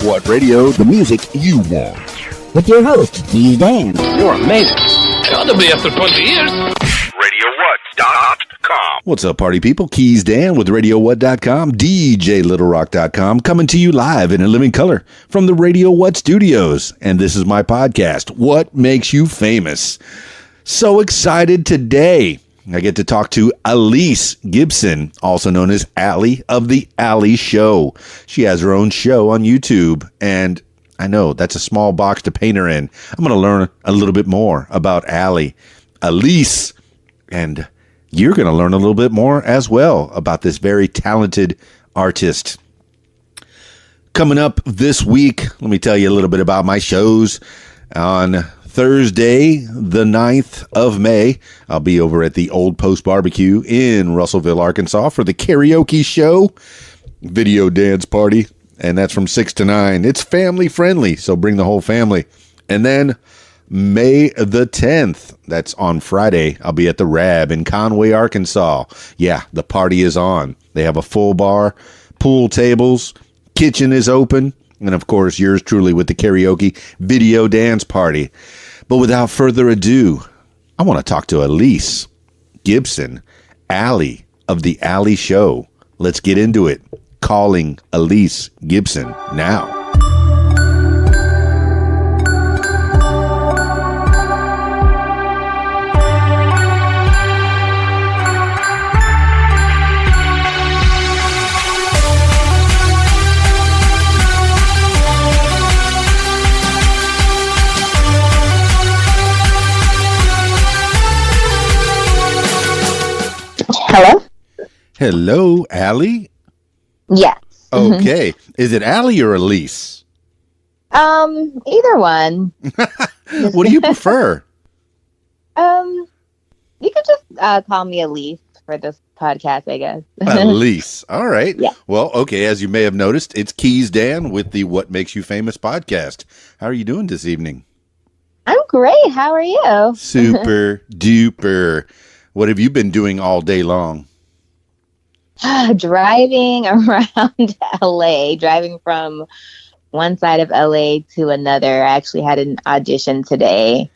What radio? The music you want. With your host, KeysDAN. You're amazing. It ought to be after 20 years. RadioWhat.com. What's up, party people? KeysDAN with RadioWhat.com, DJLittleRock.com, coming to you live in a living color from the Radio What studios. And this is my podcast, What Makes You Famous? So excited today. I get to talk to Allyse Gibson, also known as Allie of the Allyse Show. She has her own show on YouTube, and I know that's a small box to paint her in. I'm going to learn a little bit more about Allyse, and you're going to learn a little bit more as well about this very talented artist. Coming up this week, let me tell you a little bit about my shows. On Thursday, the 9th of May, I'll be over at the Old Post Barbecue in Russellville, Arkansas for the karaoke show, video dance party, and that's from 6 to 9. It's family friendly, so bring the whole family. And then May the 10th, that's on Friday, I'll be at the Rab in Conway, Arkansas. Yeah, the party is on. They have a full bar, pool tables, kitchen is open, and of course, yours truly with the karaoke video dance party. But without further ado, I want to talk to Allyse Gibson, Allie of the Allyse Show. Let's get into it. Calling Allyse Gibson now. Hello? Hello, Allie? Yes. Okay. Is it Allie or Allyse? Either one. What do you prefer? You could just call me Allyse for this podcast, I guess. Allyse. All right. Yeah. Well, okay, as you may have noticed, it's KeysDAN with the What Makes You Famous podcast. How are you doing this evening? I'm great. How are you? Super duper. What have you been doing all day long? Driving around LA, driving from one side of LA to another. I actually had an audition today,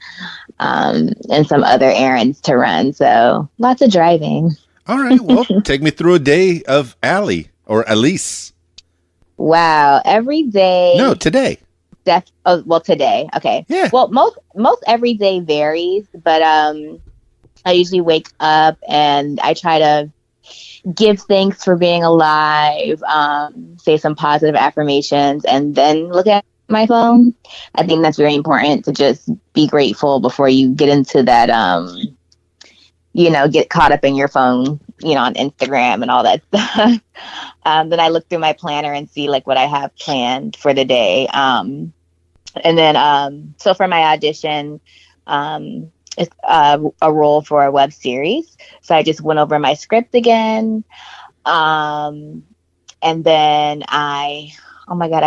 and some other errands to run. So lots of driving. All right. Well, take me through a day of Allie or Allyse. Wow. Every day. No, today. Today. Okay. Yeah. Well, most every day varies, but I usually wake up and I try to give thanks for being alive, say some positive affirmations, and then look at my phone. I think that's very important to just be grateful before you get into that, get caught up in your phone, on Instagram and all that stuff. Then I look through my planner and see like what I have planned for the day. And then, so for my audition, it's a role for a web series. So I just went over my script again. And then I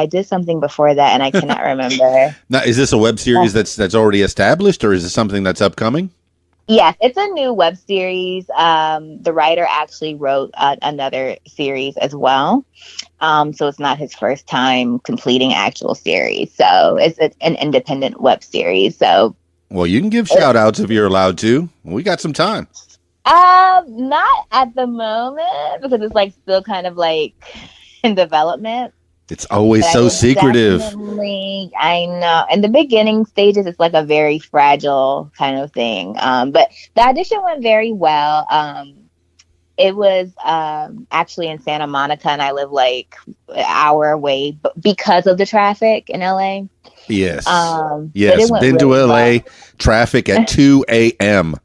did something before that and I cannot remember. Now, is this a web series that's already established, or is it something that's upcoming? Yes, it's a new web series. The writer actually wrote another series as well. So it's not his first time completing actual series. So it's an independent web series. So well, you can give shout outs if you're allowed to. We got some time. Not at the moment because it's like still kind of like in development. It's always so secretive. I know. In the beginning stages, it's like a very fragile kind of thing. But the audition went very well. It was actually in Santa Monica, and I live like an hour away because of the traffic in LA. Yes. Yes. Been to LA. Well. Traffic at 2 a.m.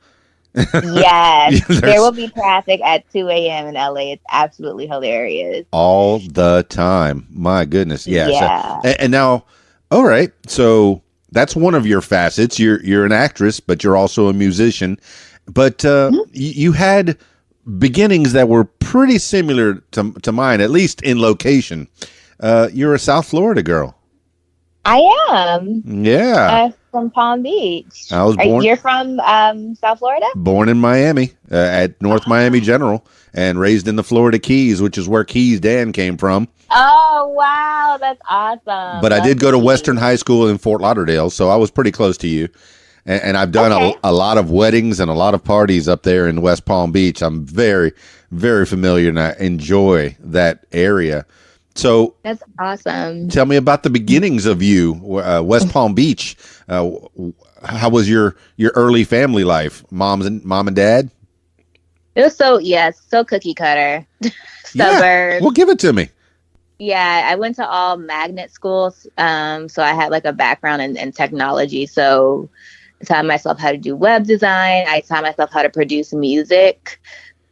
Yes. There will be traffic at 2 a.m. in LA. It's absolutely hilarious. All the time. My goodness. Yeah. Yeah. So, and now, all right. So that's one of your facets. You're an actress, but you're also a musician. But you had beginnings that were pretty similar to mine, at least in location. You're a South Florida girl. I am. Yeah. From Palm Beach. I was born. You're from South Florida? Born in Miami, at North Miami General, and raised in the Florida Keys, which is where KeysDAN came from. Oh, wow. That's awesome. But I did go to Lovely. Western High School in Fort Lauderdale, so I was pretty close to you. And I've done Okay. a lot of weddings and a lot of parties up there in West Palm Beach. I'm very, very familiar, and I enjoy that area. So That's awesome. tell me about the beginnings of you, West Palm Beach. How was your early family life? Mom and dad? It was so cookie cutter. Suburbs. Well, give it to me. Yeah, I went to all magnet schools. So I had like a background in technology. So I taught myself how to do web design. I taught myself how to produce music.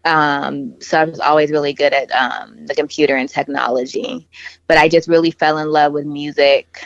So I was always really good at the computer and technology. But I just really fell in love with music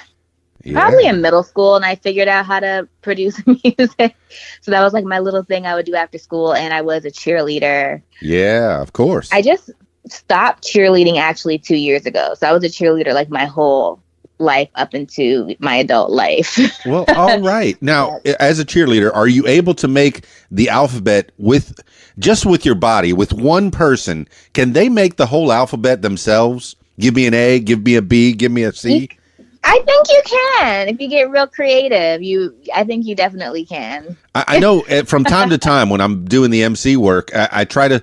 probably in middle school, and I figured out how to produce music. So that was like my little thing I would do after school, and I was a cheerleader. Yeah, of course. I just stopped cheerleading actually 2 years ago. So I was a cheerleader like my whole life up into my adult life. Well, all right. Now, as a cheerleader, are you able to make the alphabet with your body, with one person? Can they make the whole alphabet themselves? Give me an A, give me a B, give me a C. I think you can. If you get real creative, I think you definitely can. I know from time to time when I'm doing the MC work, I try to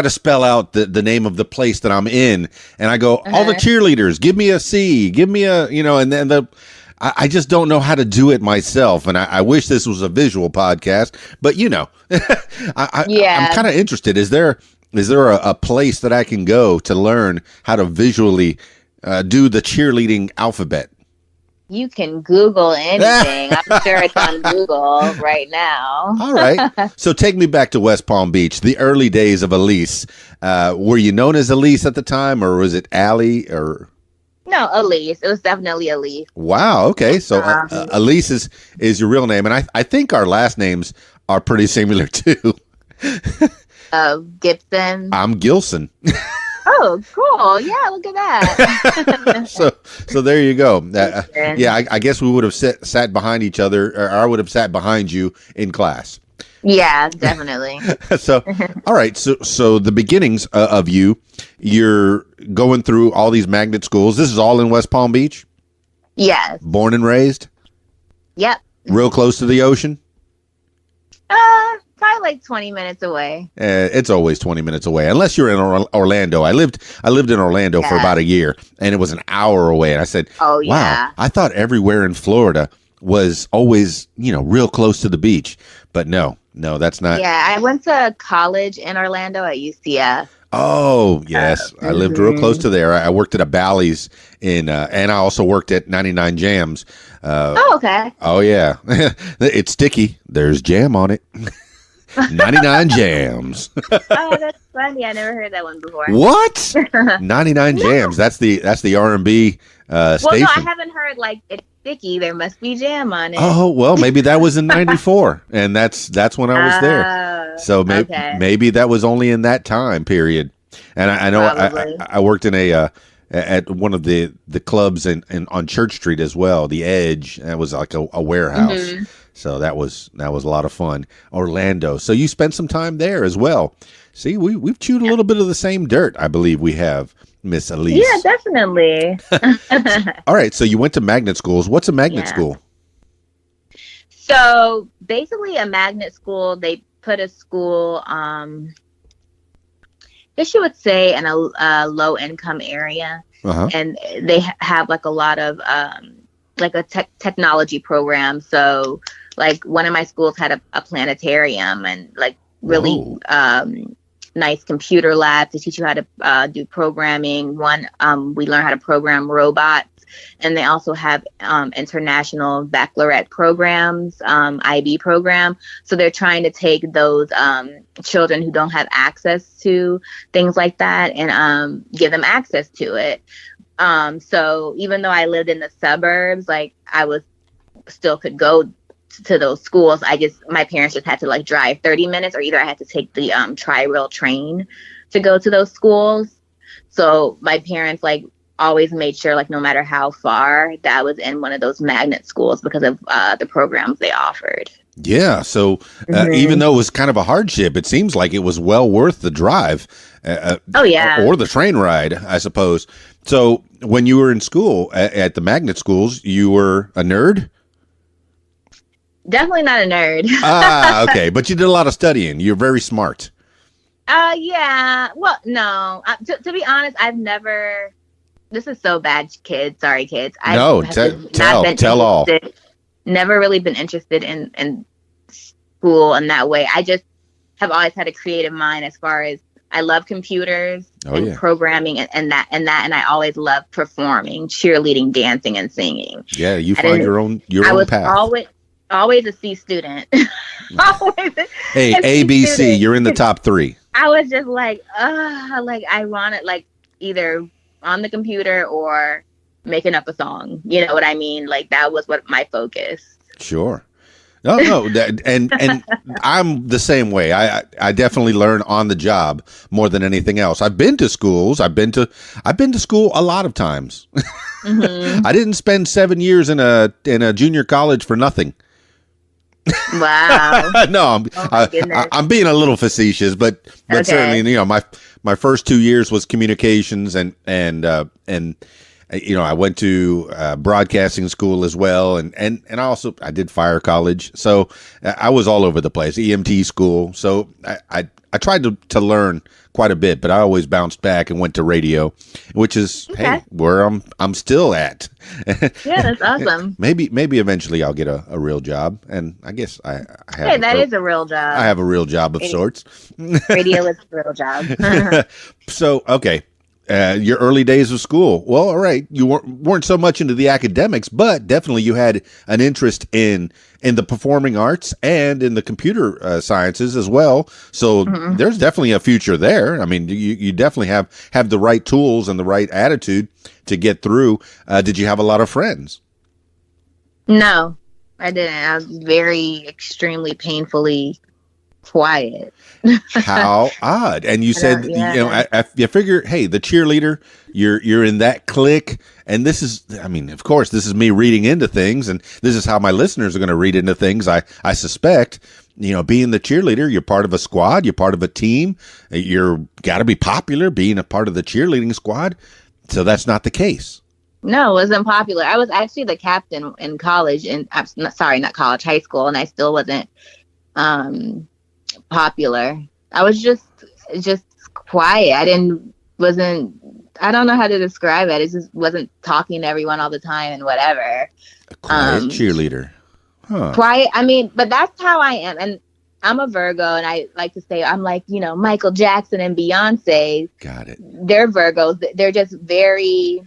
spell out the name of the place that I'm in, and I go, all the cheerleaders, give me a C, give me a, and then I just don't know how to do it myself. And I wish this was a visual podcast, but I'm kind of interested. Is there a place that I can go to learn how to visually do the cheerleading alphabet? You can Google anything. I'm sure it's on Google right now. All right. So take me back to West Palm Beach, the early days of Allyse. Were you known as Allyse at the time, or was it Allie? Or no, Allyse. It was definitely Allyse. Wow. Okay. So Allyse is your real name, and I think our last names are pretty similar too. Gibson. I'm Gilson. Oh, cool. Yeah, look at that. so there you go. I guess we would have sat behind each other, or I would have sat behind you in class. Yeah, definitely. So, all right. So the beginnings of you're going through all these magnet schools. This is all in West Palm Beach? Yes. Born and raised? Yep. Real close to the ocean? Probably like 20 minutes away. It's always 20 minutes away, unless you're in Orlando. I lived in Orlando for about a year, and it was an hour away. And I said, "Oh yeah, wow, I thought everywhere in Florida was always, real close to the beach." But no, that's not. Yeah, I went to college in Orlando at UCF. Oh yes, I lived real close to there. I worked at a Bally's and I also worked at 99 Jams. Okay. Oh yeah, it's sticky. There's jam on it. 99 Jams. Oh, that's funny. I never heard that one before. What? 99 Jams. That's the R&B station. Well, no, I haven't heard like it's sticky. There must be jam on it. Oh, well, maybe that was in 94, and that's when I was there. So maybe that was only in that time period. And I know I worked in at one of the clubs on Church Street as well, the Edge. That was like a warehouse. Mm-hmm. So that was a lot of fun. Orlando. So you spent some time there as well. See, we've chewed a little bit of the same dirt, I believe we have, Miss Allyse. Yeah, definitely. All right. So you went to magnet schools. What's a magnet school? So basically a magnet school, they put a school, I guess you would say in a low income area. Uh-huh. And they have like a lot of like a technology program. So like one of my schools had a planetarium and like really nice computer labs to teach you how to do programming. One, we learn how to program robots, and they also have international baccalaureate programs, IB program. So they're trying to take those children who don't have access to things like that and give them access to it. So even though I lived in the suburbs, like I still could go to those schools. My parents just had to like drive 30 minutes, or either I had to take the tri-rail train to go to those schools. So my parents like always made sure, like no matter how far, that I was in one of those magnet schools because of the programs they offered. Yeah. So even though it was kind of a hardship, it seems like it was well worth the drive. Oh yeah. Or the train ride, I suppose. So when you were in school at the magnet schools, you were a nerd? Definitely not a nerd. Okay. But you did a lot of studying. You're very smart. Yeah. Well, no. To be honest, I've never. This is so bad, kids. Sorry, kids. No, tell all. Never really been interested in school in that way. I just have always had a creative mind as far as I love computers and programming and I always loved performing, cheerleading, dancing, and singing. Yeah, you find your own path. I was always a C student. Hey, ABC, you're in the top 3. I was just like I wanted like either on the computer or making up a song. You know what I mean? Like that was what my focus. Sure. No, and I'm the same way. I definitely learn on the job more than anything else. I've been to schools. I've been to school a lot of times. I didn't spend 7 years in a junior college for nothing. Wow. No, I'm being a little facetious, but okay. Certainly, you know, my first 2 years was communications and you know, I went to broadcasting school as well, and I did fire college, so I was all over the place. EMT school, so I tried to learn quite a bit, but I always bounced back and went to radio, which is where I'm still at. Yeah, that's awesome. Maybe eventually I'll get a real job, and I guess I have. Hey, that is a real job. I have a real job of sorts. Radio is a real job. So okay. Your early days of school. Well, all right. You weren't so much into the academics, but definitely you had an interest in the performing arts and in the computer sciences as well. So there's definitely a future there. I mean, you definitely have the right tools and the right attitude to get through. Did you have a lot of friends? No, I didn't. I was extremely painfully quiet. How odd. And you said, you know, I figure, hey, the cheerleader, you're in that clique. And this is, I mean, of course, this is me reading into things, and this is how my listeners are going to read into things. I suspect, you know, being the cheerleader, you're part of a squad, you're part of a team, you're got to be popular being a part of the cheerleading squad. So that's not the case. No, it wasn't popular. I was actually the captain in college, and not college, high school, and I still wasn't popular. I was just quiet. I don't know how to describe it. It just wasn't talking to everyone all the time and whatever. A quiet cheerleader. Huh. Quiet. I mean, but that's how I am. And I'm a Virgo, and I like to say I'm like, you know, Michael Jackson and Beyonce. Got it. They're Virgos. They're just very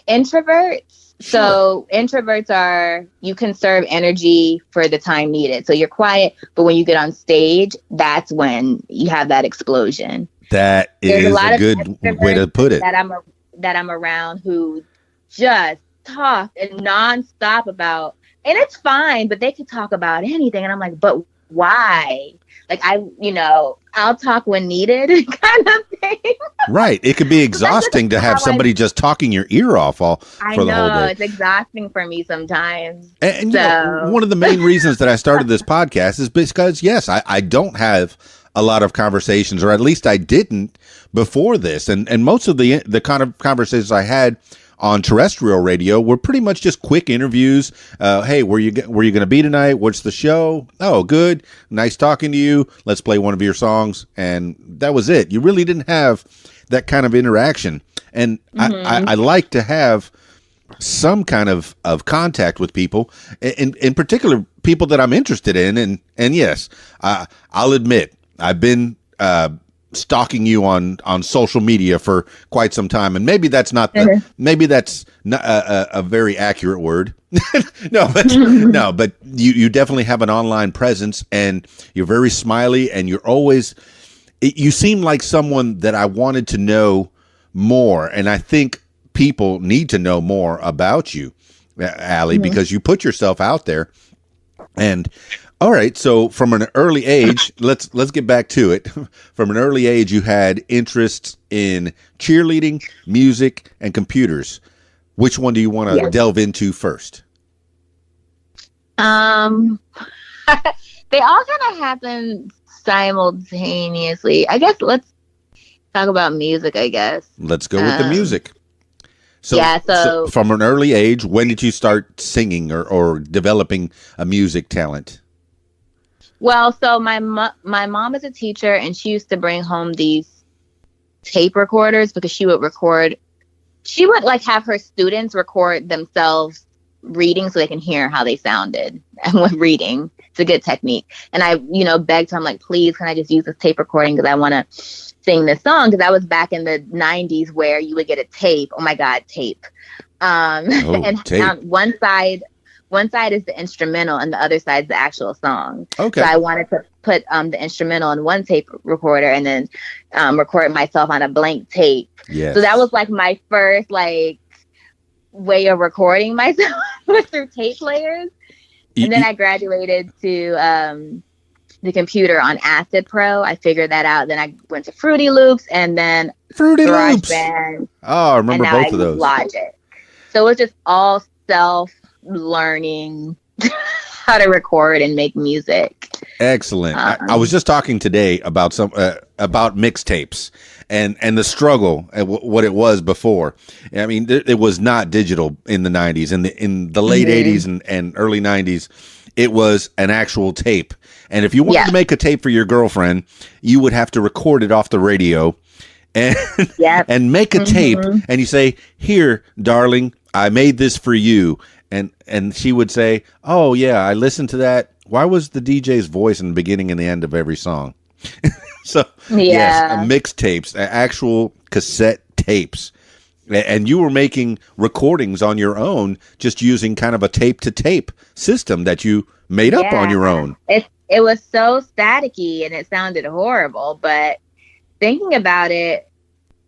introverts. Sure. So introverts are, you conserve energy for the time needed. So you're quiet, but when you get on stage, that's when you have that explosion. That is a good way to put it. That I'm around who just talk and nonstop about, and it's fine, but they could talk about anything. And I'm like, but why? Like I'll talk when needed kind of thing. Right. It could be exhausting to have somebody just talking your ear off for the whole day. It's exhausting for me sometimes. And you know, one of the main reasons that I started this podcast is because, yes, I don't have a lot of conversations, or at least I didn't before this. And most of the kind of conversations I had on terrestrial radio were pretty much just quick interviews. Hey, where you going to be tonight? What's the show? Oh, good. Nice talking to you. Let's play one of your songs. And that was it. You really didn't have that kind of interaction. And I like to have some kind of contact with people, in particular, people that I'm interested in. And yes, I'll admit, I've been stalking you on social media for quite some time, and maybe that's not a very accurate word. but you definitely have an online presence, and you're very smiley, and you seem like someone that I wanted to know more, and I think people need to know more about you, Allie, because you put yourself out there. And all right, so from an early age, let's get back to it. From an early age, you had interests in cheerleading, music, and computers. Which one do you want to delve into first? They all kind of happen simultaneously. I guess let's talk about music, I guess. Let's go with the music. So, yeah, so from an early age, when did you start singing or developing a music talent? Well, so my mom is a teacher, and she used to bring home these tape recorders because she would like have her students record themselves reading so they can hear how they sounded and when reading. It's a good technique. And I, begged her, I'm like, please, can I just use this tape recording because I want to sing this song? Because that was back in the 90s where you would get a tape. Oh my God, tape. And tape. One side is the instrumental and the other side is the actual song. Okay. So I wanted to put the instrumental in one tape recorder and then record myself on a blank tape. Yes. So that was like my first way of recording myself through tape players. And then I graduated to the computer on Acid Pro. I figured that out. Then I went to Fruity Loops and then GarageBand. Oh, I remember both of those. Logic. So it was just all self-learning how to record and make music. Excellent. I was just talking today about about mixtapes and the struggle and what it was before. I mean, it was not digital in the 90s. In the late 80s and early 90s, it was an actual tape. And if you wanted to make a tape for your girlfriend, you would have to record it off the radio and and make a tape. And you say, "Here, darling, I made this for you." And she would say, "Oh yeah, I listened to that. Why was the DJ's voice in the beginning and the end of every song?" So yes, mixtapes, actual cassette tapes, and you were making recordings on your own, just using kind of a tape to tape system that you made up on your own. It was so staticky and it sounded horrible, but thinking about it,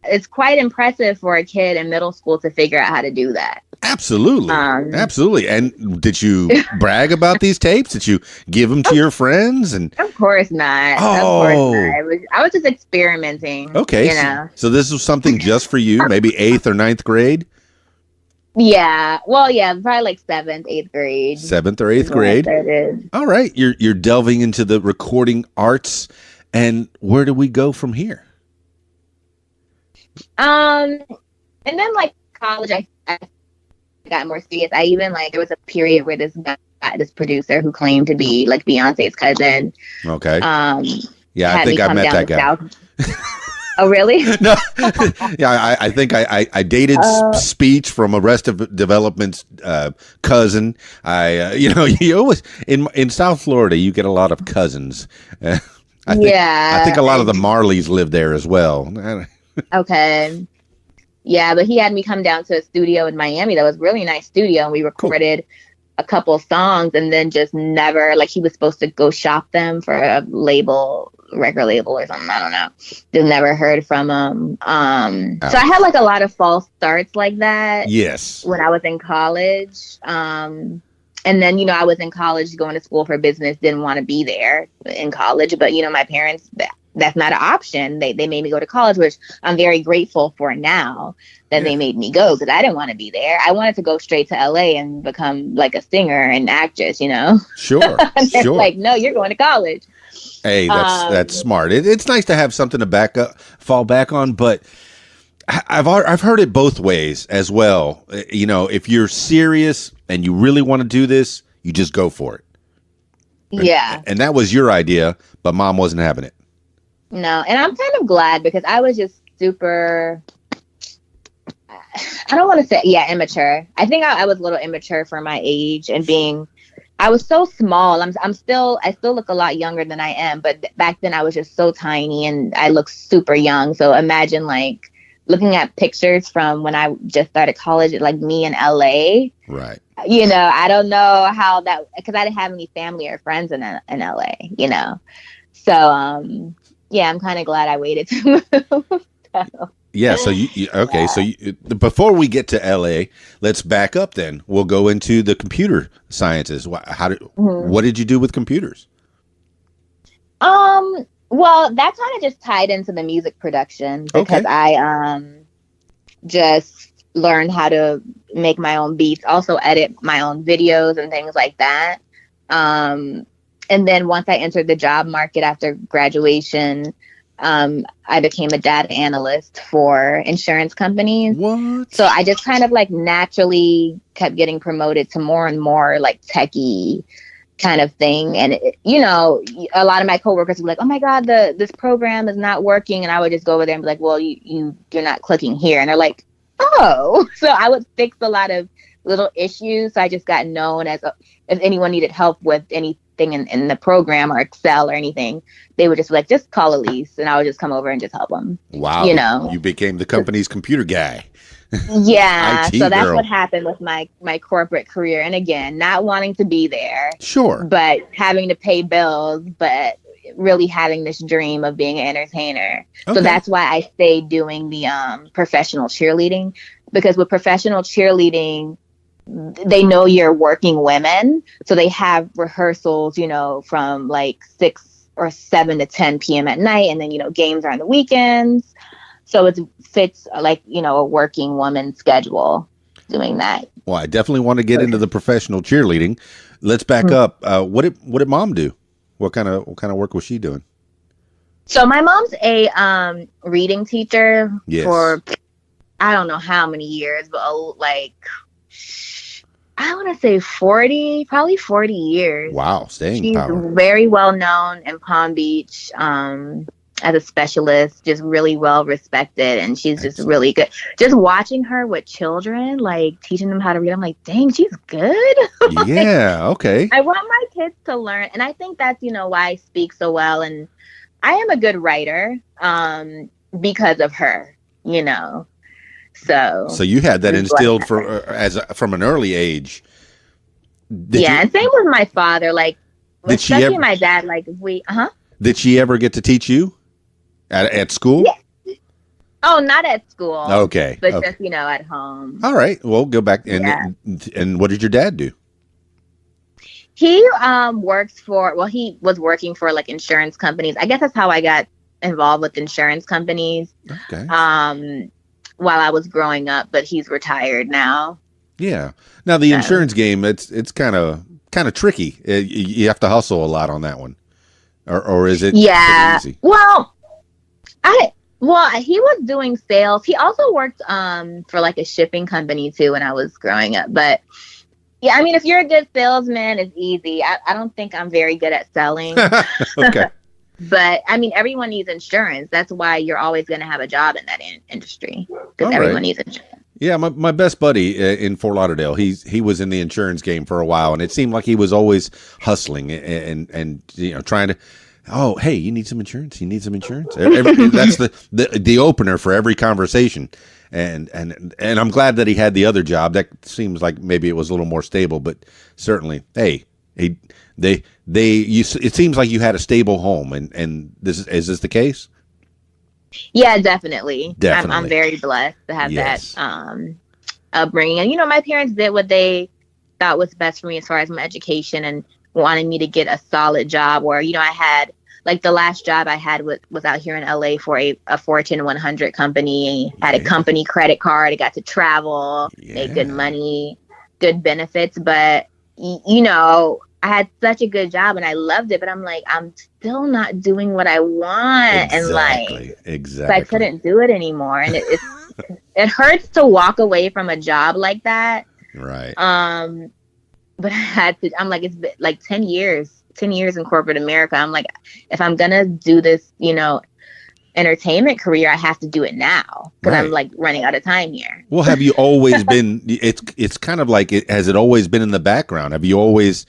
it's quite impressive for a kid in middle school to figure out how to do that. Absolutely. Absolutely. And did you brag about these tapes? Did you give them to your friends? And Of course not. Oh. Of course not. I was just experimenting. Okay. So this was something just for you, maybe 8th or 9th grade? Yeah. Well, yeah, probably like 7th, 8th grade. 7th or 8th grade. All right. You're delving into the recording arts. And where do we go from here? And then like college, I got more serious. I even there was a period where this producer who claimed to be like Beyonce's cousin. Okay. Yeah, I think I met that guy. Oh, really? No. Yeah, I think I dated Speech from Arrested Development's cousin. You always in South Florida you get a lot of cousins. I think a lot of the Marleys live there as well. Okay. Yeah, but he had me come down to a studio in Miami that was a really nice studio, and we recorded a couple songs and then just never, he was supposed to go shop them for a record label or something. I don't know. Just never heard from him. So I had a lot of false starts like that. Yes. When I was in college. And then, I was in college going to school for business, didn't want to be there in college, but, my parents, that's not an option. They made me go to college, which I'm very grateful for now that they made me go because I didn't want to be there. I wanted to go straight to LA and become a singer and actress, Sure. Sure. No, you're going to college. Hey, that's smart. It's nice to have something to fall back on, but I've heard it both ways as well. If you're serious and you really want to do this, you just go for it. Yeah. And that was your idea, but mom wasn't having it. No, and I'm kind of glad because I was just super, I don't want to say, immature. I think I was a little immature for my age and I was so small. I still look a lot younger than I am, but back then I was just so tiny and I looked super young. So imagine looking at pictures from when I just started college, me in LA. Right. I don't know how that, because I didn't have any family or friends in LA, So, yeah, I'm kind of glad I waited to move. Yeah, so before we get to LA, let's back up then. We'll go into the computer sciences. What did you do with computers? Well, that kind of just tied into the music production because I just learned how to make my own beats, also edit my own videos and things like that. And And then once I entered the job market after graduation, I became a data analyst for insurance companies. What? So I just kind of like naturally kept getting promoted to more and more like techie kind of thing. And, a lot of my coworkers were like, oh my God, this program is not working. And I would just go over there and be like, well, you're not clicking here. And they're like, oh, so I would fix a lot of little issues. So I just got known as if anyone needed help with anything in the program or Excel or anything, they would just be like, just call Allyse, and I would just come over and just help them. Wow. You became the company's computer guy. Yeah. IT So that's girl. what happened with my corporate career. And again, not wanting to be there, Sure. but having to pay bills, but really having this dream of being an entertainer. Okay. So that's why I stayed doing the professional cheerleading, because with professional cheerleading, they know you're working women. So they have rehearsals, from like 6 or 7 to 10 p.m. at night. And then, games are on the weekends. So it fits like, a working woman schedule doing that. Well, I definitely want to get into the professional cheerleading. Let's back up. What did mom do? What kind of work was she doing? So my mom's a reading teacher for, I don't know how many years, but I want to say probably 40 years. Wow, staying She's power. very well known in Palm Beach as a specialist, just really well respected. And she's just really good. Just watching her with children, like teaching them how to read, I'm like, dang, she's good. Yeah, okay. I want my kids to learn. And I think that's, why I speak so well. And I am a good writer because of her, So you had that instilled from an early age. And same with my father. Like, Did she especially ever- my dad. Like, Did she ever get to teach you at school? Yeah. Oh, not at school. Okay. But okay. just, at home. All right. Well, go back and what did your dad do? He he was working for like insurance companies. I guess that's how I got involved with insurance companies. Okay. While I was growing up, but he's retired now. Yeah. Now the insurance game, it's kind of tricky. You have to hustle a lot on that one, or is it? Yeah. Easy? Well, he was doing sales. He also worked for like a shipping company too when I was growing up. But yeah, I mean, if you're a good salesman, it's easy. I don't think I'm very good at selling. Okay. But I mean, everyone needs insurance. That's why you're always going to have a job in that industry, because everyone needs insurance. Yeah, my best buddy in Fort Lauderdale, he was in the insurance game for a while, and it seemed like he was always hustling and trying to. Oh, hey, you need some insurance? You need some insurance? That's the opener for every conversation, and I'm glad that he had the other job. That seems like maybe it was a little more stable, but certainly, hey, it seems like you had a stable home, and is this the case? Yeah, definitely. Definitely. I'm very blessed to have Yes. that upbringing. And, my parents did what they thought was best for me as far as my education and wanting me to get a solid job where, I had, like the last job I had was out here in LA for a Fortune 100 company. Had a company credit card. I got to travel, make good money, good benefits. But, I had such a good job and I loved it, but I'm like, I'm still not doing what I want. Exactly. So I couldn't do it anymore. And it hurts to walk away from a job like that. Right. But I had to, I'm like, it's been like 10 years in corporate America. I'm like, if I'm going to do this, entertainment career, I have to do it now because I'm like running out of time here. Well, have you always been, it's kind of like, has it always been in the background? Have you always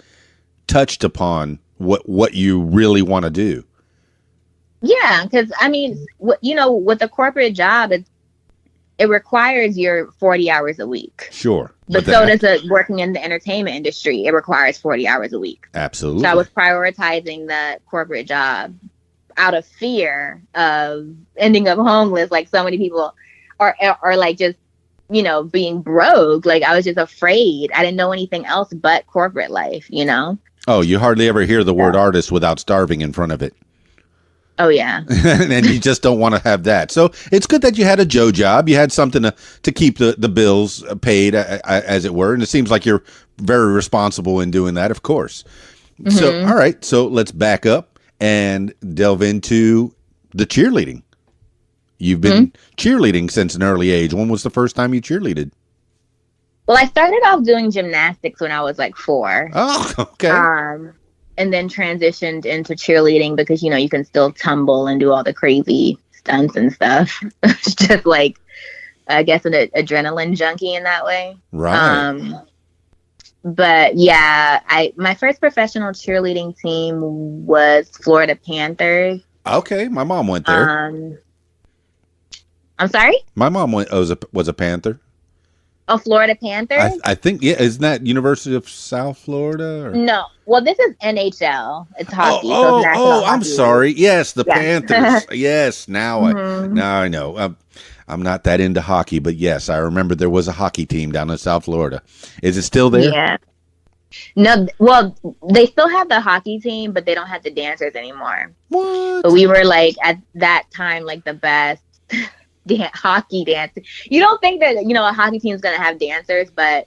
touched upon what you really want to do? Yeah, because I mean, with a corporate job, it requires your 40 hours a week. Sure. But so does working in the entertainment industry. It requires 40 hours a week. Absolutely. So I was prioritizing the corporate job out of fear of ending up homeless, like so many people, or like just being broke. Like I was just afraid. I didn't know anything else but corporate life. Oh, you hardly ever hear the word artist without starving in front of it. Oh, yeah. And you just don't want to have that. So it's good that you had a Joe job. You had something to keep the bills paid, as it were. And it seems like you're very responsible in doing that, of course. So, all right. So let's back up and delve into the cheerleading. You've been cheerleading since an early age. When was the first time you cheerleaded? Well, I started off doing gymnastics when I was like 4. Oh, okay. And then transitioned into cheerleading because, you know, you can still tumble and do all the crazy stunts and stuff. It's just like, I guess, an adrenaline junkie in that way. Right. But yeah, my first professional cheerleading team was Florida Panthers. Okay. My mom went there. I'm sorry? My mom was a Panther. Oh, Florida Panthers? I think, yeah. Isn't that University of South Florida? Or? No. Well, this is NHL. It's hockey. So it's National I'm Hockey sorry. League. Yes, the Yeah. Panthers. Yes, now I know. I'm not that into hockey, but yes, I remember there was a hockey team down in South Florida. Is it still there? Yeah. No, well, they still have the hockey team, but they don't have the dancers anymore. What? But we were like at that time like the best hockey dancer. You don't think that, you know, a hockey team is going to have dancers, but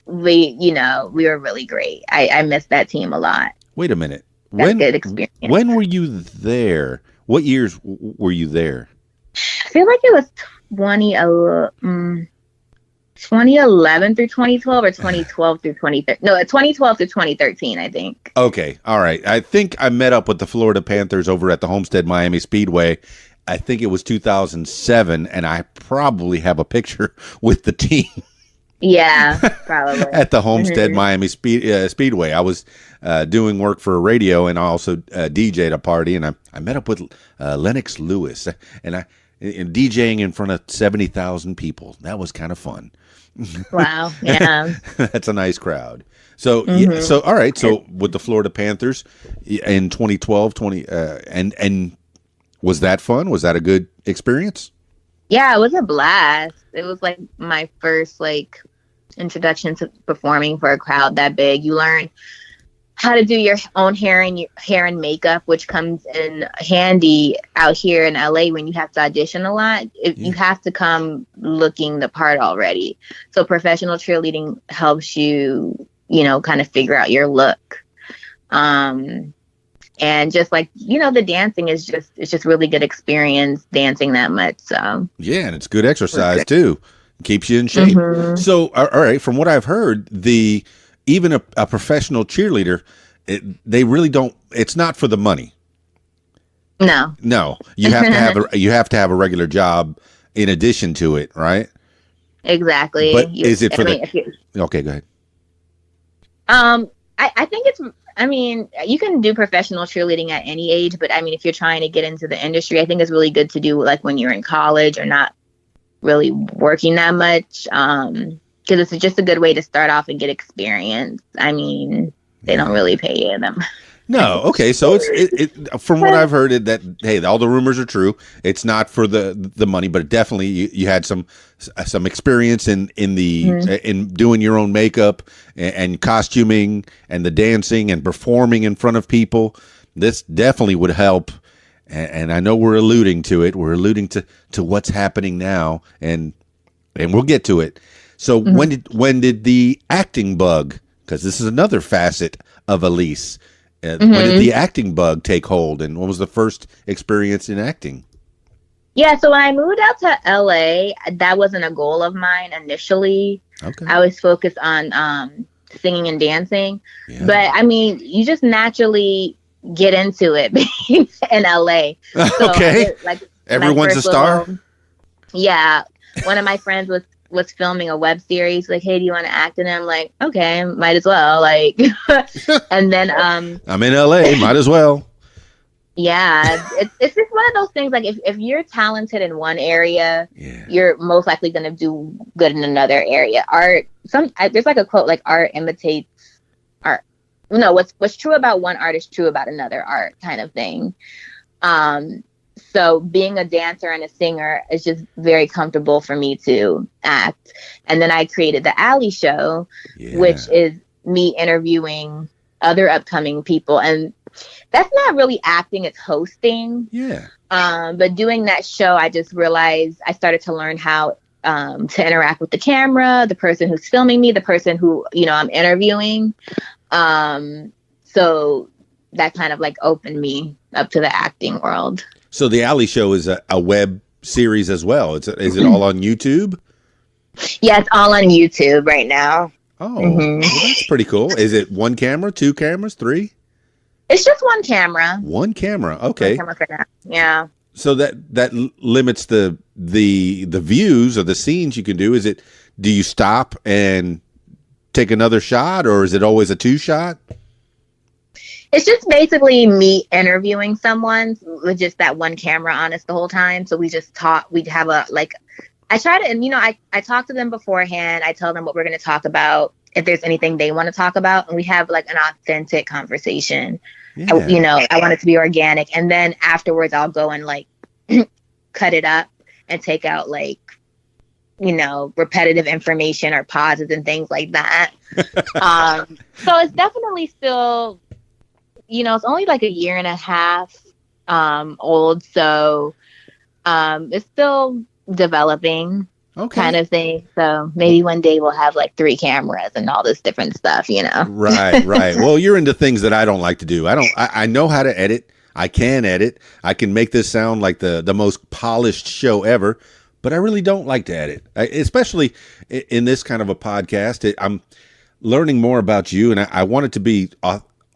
we were really great. I miss that team a lot. Wait a minute. That's a good experience. When were you there? What years were you there? I feel like it was 2011 through 2012 or 2012 through 2013. No, 2012 through 2013, I think. Okay. All right. I think I met up with the Florida Panthers over at the Homestead Miami Speedway. I think it was 2007, and I probably have a picture with the team. Yeah, probably. At the Homestead Miami Speedway. I was doing work for a radio, and I also DJ'd a party, and I met up with Lennox Lewis, and DJing in front of 70,000 people. That was kind of fun. Wow. Yeah. That's a nice crowd. So, yeah, so all right. So with the Florida Panthers in 2012, and was that fun? Was that a good experience? Yeah, it was a blast. It was like my first like introduction to performing for a crowd that big. You learn how to do your own hair and makeup, which comes in handy out here in LA when you have to audition a lot. You have to come looking the part already. So professional cheerleading helps you, you know, kind of figure out your look. And just like, you know, the dancing it's just really good experience dancing that much. So yeah, and it's good exercise too. Keeps you in shape. So all right, from what I've heard, even a professional cheerleader, they really don't. It's not for the money. No, you have to have a regular job in addition to it, right? Exactly. But is it for Okay, go ahead. I think it's. I mean, you can do professional cheerleading at any age, but I mean, if you're trying to get into the industry, I think it's really good to do like when you're in college or not really working that much. Because it's just a good way to start off and get experience. I mean, they don't really pay them. No, okay. So it's from what I've heard, that hey, all the rumors are true. It's not for the money, but definitely you had some experience in doing your own makeup and costuming and the dancing and performing in front of people. This definitely would help. And I know we're alluding to it. We're alluding to what's happening now, and we'll get to it. So when did the acting bug? Because this is another facet of Allyse. When did the acting bug take hold, and what was the first experience in acting? Yeah, so when I moved out to LA, that wasn't a goal of mine initially. Okay. I was focused on singing and dancing. Yeah. But I mean, you just naturally get into it being in LA. So okay. Everyone's a star? Yeah. One of my friends was filming a web series, like, hey, do you want to act in it? I'm like, okay, might as well. Like, and then I'm in LA, might as well. Yeah, it's just one of those things. Like, if you're talented in one area, you're most likely going to do good in another area. There's like a quote, like, art imitates art. No, what's true about one art is true about another art, kind of thing. So being a dancer and a singer is just very comfortable for me to act. And then I created the Allyse show, which is me interviewing other upcoming people. And that's not really acting, it's hosting. Yeah. But doing that show, I just realized I started to learn how to interact with the camera, the person who's filming me, the person who, I'm interviewing. So that kind of like opened me up to the acting world. So the Alley Show is a web series as well. Is it all on YouTube? Yeah, it's all on YouTube right now. Oh, well, that's pretty cool. Is it one camera, two cameras, three? It's just one camera. One camera. Okay. One camera for now. Yeah. So that limits the views or the scenes you can do. Do you stop and take another shot, or is it always a two shot? It's just basically me interviewing someone with just that one camera on us the whole time. So we just talk. We'd have I try to, and I talk to them beforehand. I tell them what we're going to talk about, if there's anything they want to talk about, and we have like an authentic conversation. Yeah. I want it to be organic, and then afterwards I'll go and like cut it up and take out like repetitive information or pauses and things like that. So it's definitely still, it's only like a year and a half old, so it's still developing, kind of thing. So maybe one day we'll have like 3 cameras and all this different stuff, Right. Well, you're into things that I don't like to do. I know how to edit. I can edit. I can make this sound like the most polished show ever, but I really don't like to edit, especially in this kind of a podcast. I'm learning more about you, and I want it to be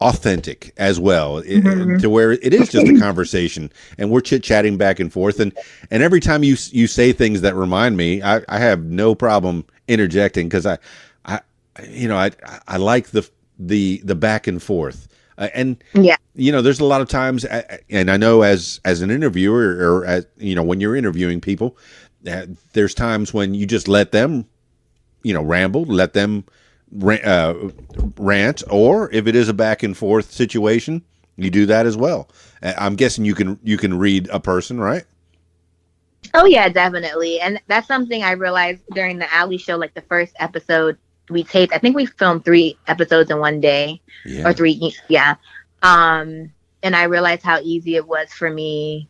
authentic as well, to where it is just a conversation and we're chit-chatting back and forth, and every time you say things that remind me, I have no problem interjecting, because I like the back and forth, and there's a lot of times, and I know as an interviewer, or as when you're interviewing people, there's times when you just let them ramble, let them rant, or if it is a back and forth situation, you do that as well. I'm guessing you can read a person, right? Oh yeah, definitely. And that's something I realized during the Alley Show. Like the first episode we taped, I think we filmed 3 episodes in one day, or 3. Yeah. And I realized how easy it was for me,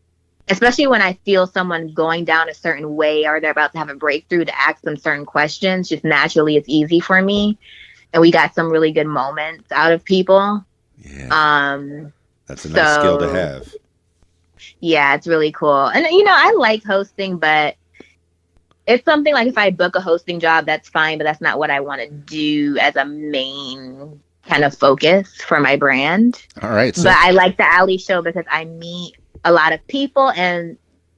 especially when I feel someone going down a certain way, or they're about to have a breakthrough, to ask them certain questions. Just naturally, it's easy for me. And we got some really good moments out of people. Yeah. That's a nice skill to have. Yeah, it's really cool. And, I like hosting, but it's something like if I book a hosting job, that's fine, but that's not what I want to do as a main kind of focus for my brand. All right. But I like the Alley Show because I meet a lot of people, and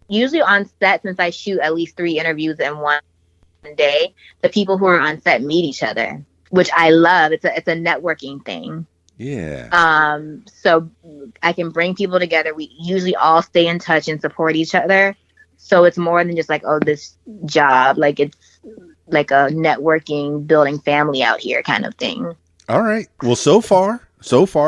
usually on set, since I shoot at least 3 interviews in one day, the people who are on set meet each other, which I love. It's a networking thing. Yeah. So I can bring people together. We usually all stay in touch and support each other. So it's more than just like, this job. Like it's like a networking, building family out here kind of thing. All right. Well, so far,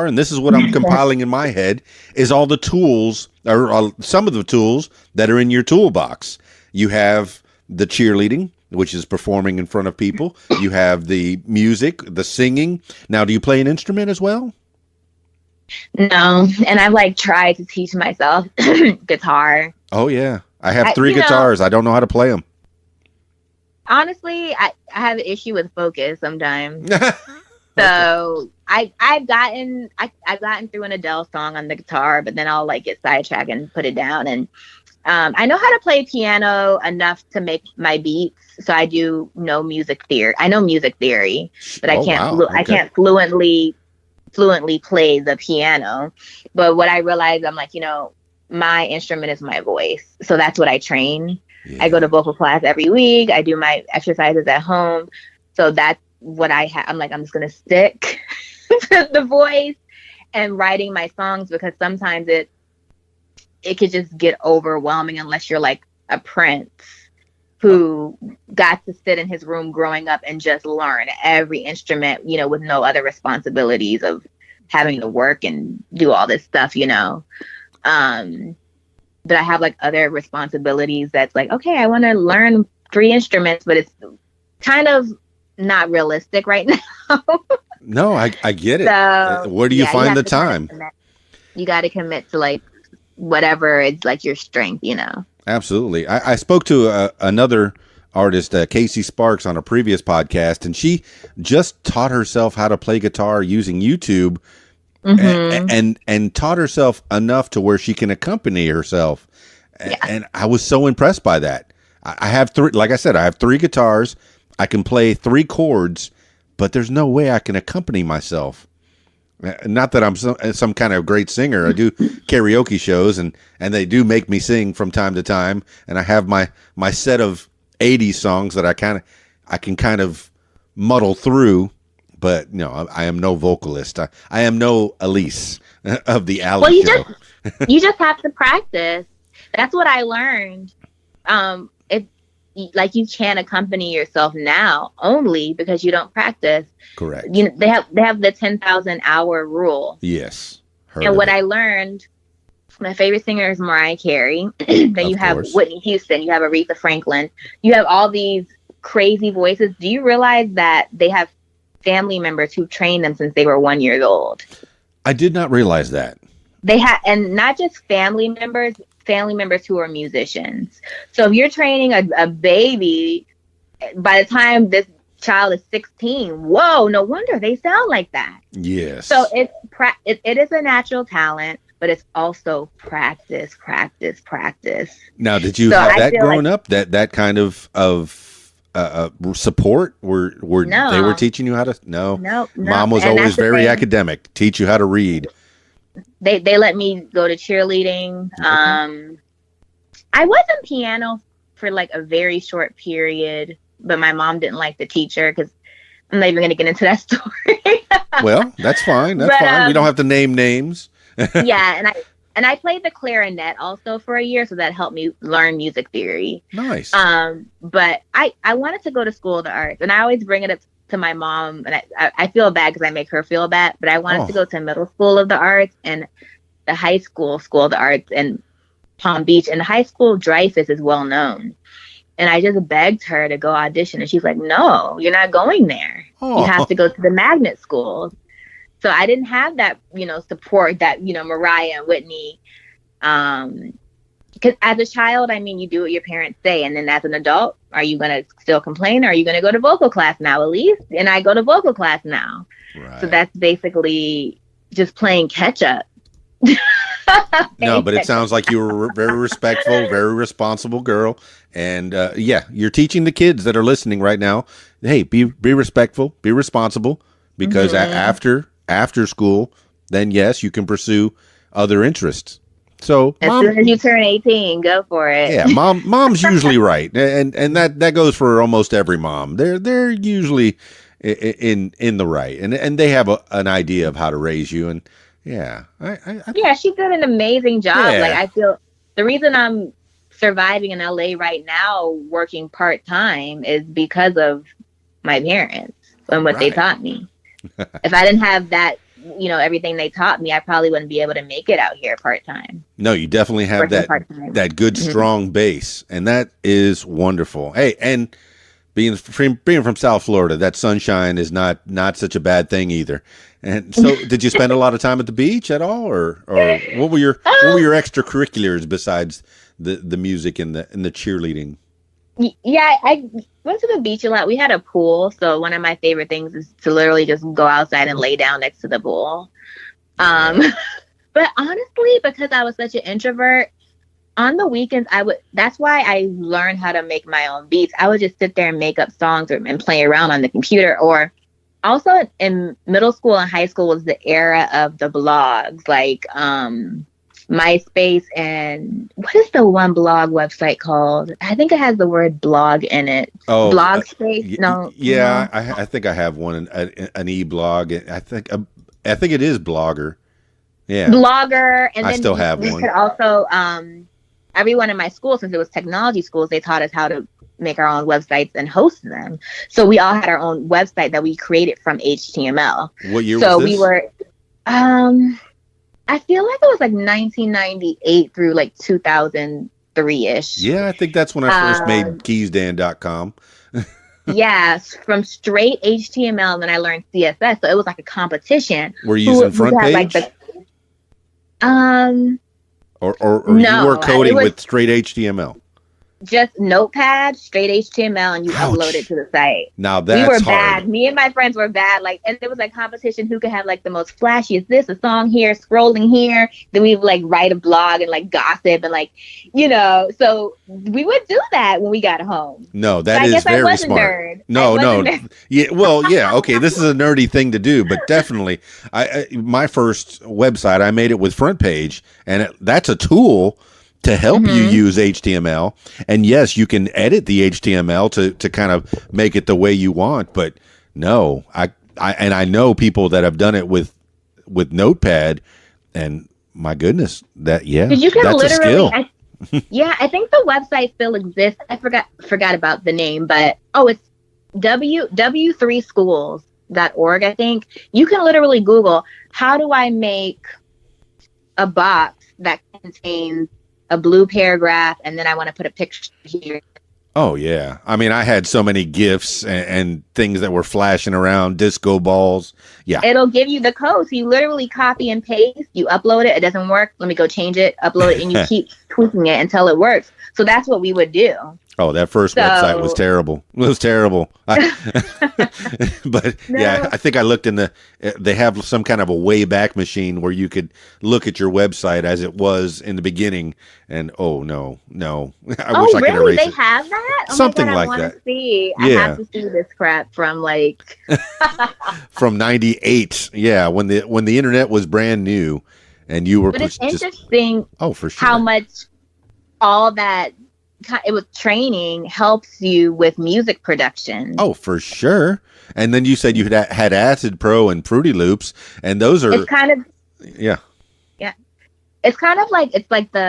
and this is what I'm compiling in my head, is all the tools, or some of the tools that are in your toolbox. You have the cheerleading, which is performing in front of people. You have the music, the singing. Now, do you play an instrument as well? No. And I've tried to teach myself guitar. Oh, yeah. I have 3 guitars. I don't know how to play them. Honestly, I have an issue with focus sometimes. So I've gotten through an Adele song on the guitar, but then I'll get sidetracked and put it down. And I know how to play piano enough to make my beats. So I do know music theory. I know music theory, but I can't fluently play the piano. But what I realized, I'm my instrument is my voice. So that's what I train. Yeah. I go to vocal class every week. I do my exercises at home. So that's what I have. I'm just going to stick to the voice and writing my songs, because sometimes it could just get overwhelming unless you're like a prince who got to sit in his room growing up and just learn every instrument, with no other responsibilities of having to work and do all this stuff, But I have other responsibilities that's okay, I want to learn 3 instruments, but it's kind of not realistic right now. No, I get it. So, where do you find the time? You got to commit to whatever it's your strength, Absolutely. I spoke to another artist Casey Sparks on a previous podcast, and she just taught herself how to play guitar using YouTube, and taught herself enough to where she can accompany herself. Yeah. And I was so impressed by that. I have three, like I said, I have three guitars. I can play three chords, but there's no way I can accompany myself. Not that I'm some kind of great singer. I do karaoke shows, and they do make me sing from time to time. And I have my set of 80s songs that I can kind of muddle through. But I am no vocalist. I am no Allyse of the Allyse show. You just have to practice. That's what I learned. Like, you can't accompany yourself now only because you don't practice. Correct. They have the 10,000 hour rule. Yes. And what I learned, my favorite singer is Mariah Carey. Then you have Whitney Houston. You have Aretha Franklin. You have all these crazy voices. Do you realize that they have family members who trained them since they were 1 year old? I did not realize that. They have, and not just family members who are musicians. So if you're training a baby, by the time this child is 16, whoa, no wonder they sound like that. Yes. So it is a natural talent, but it's also practice. Now, did you have that growing up? That kind of support where no. They were teaching you how to? No. Mom was and always very academic. Teach you how to read. They let me go to cheerleading. Okay. I was in piano for like a very short period, but my mom didn't like the teacher because I'm not even going to get into that story. Well, that's fine. That's fine. We don't have to name names. Yeah, and I played the clarinet also for a year, so that helped me learn music theory. Nice. But I wanted to go to School of the Arts, and I always bring it up to my mom, and I feel bad because I make her feel bad, but I wanted to go to Middle School of the Arts and the High School of the Arts in Palm Beach, and the high school Dreyfus is well known. And I just begged her to go audition, and she's like, no, you're not going there. You have to go to the magnet schools. So I didn't have that, support that, Mariah and Whitney. Because as a child, you do what your parents say. And then as an adult, are you going to still complain? Or are you going to go to vocal class now, Allyse? And I go to vocal class now. Right. So that's basically just playing catch up. No, but it sounds like you were very respectful, very responsible girl. And you're teaching the kids that are listening right now, hey, be respectful, be responsible, because after school, then yes, you can pursue other interests. So as soon as you turn 18, go for it. Yeah, mom's usually right, and that goes for almost every mom. They're usually in the right, and they have an idea of how to raise you. And yeah, she did an amazing job. Yeah. Like, I feel the reason I'm surviving in LA right now, working part time, is because of my parents and what they taught me. If I didn't have that, everything they taught me, I probably wouldn't be able to make it out here part time. No, you definitely have that good, strong base, and that is wonderful. Hey, and being from South Florida, that sunshine is not such a bad thing either. And so, did you spend a lot of time at the beach at all, or what were your extracurriculars besides the music and the cheerleading? Yeah, I went to the beach a lot. We had a pool, so one of my favorite things is to literally just go outside and lay down next to the pool. But honestly, because I was such an introvert, on the weekends that's why I learned how to make my own beats. I would just sit there and make up songs and play around on the computer. Or also in middle school and high school was the era of the blogs, like MySpace, and what is the one blog website called? I think it has the word blog in it. Oh, Blogspace? No. Yeah, no. I think I have one, an e-blog. I think it is Blogger. Yeah, Blogger. And I still have one. Could also, everyone in my school, since it was technology schools, they taught us how to make our own websites and host them. So we all had our own website that we created from HTML. What year was this? So we were, I feel like it was like 1998 through like 2003-ish. Yeah, I think that's when I first made KeysDAN.com. Yeah, from straight HTML, and then I learned CSS. So it was like a competition. Were you using front page? Or no, you were coding with straight HTML? just Notepad, straight HTML, and you Ouch. upload it to the site. Now that's we were hard. bad. Me and my friends were bad. Like, and there was like competition who could have like the most flashiest this, a song here, scrolling here. Then we would like write a blog and like gossip and like, so we would do that when we got home. No, that I is guess I very was a smart. nerd. No. Yeah, well, yeah, okay. This is a nerdy thing to do, but definitely, my first website, I made it with Front Page, and that's a tool to help you use HTML. And yes, you can edit the HTML to kind of make it the way you want. But no, I know people that have done it with Notepad, and my goodness, that's a skill. I think the website still exists. I forgot about the name, but it's w3schools.org. I think you can literally Google, how do I make a box that contains a blue paragraph, and then I want to put a picture here. Oh, yeah. I mean, I had so many GIFs and things that were flashing around, disco balls. Yeah. It'll give you the code. So you literally copy and paste. You upload it. It doesn't work. Let me go change it, upload it, and you keep tweaking it until it works. So that's what we would do. Oh, that first website was terrible. It was terrible. But no. Yeah, I think I looked they have some kind of a way back machine where you could look at your website as it was in the beginning. And no. I wish I could erase they it. Have that? Oh something my God, like that. I have to see this crap from like from 98. Yeah, when the internet was brand new and you were But it's interesting for sure. How much all that it was training helps you with music production. Oh, for sure. And then you said you had Acid Pro and Fruity Loops, and those are it's kind of yeah. It's kind of like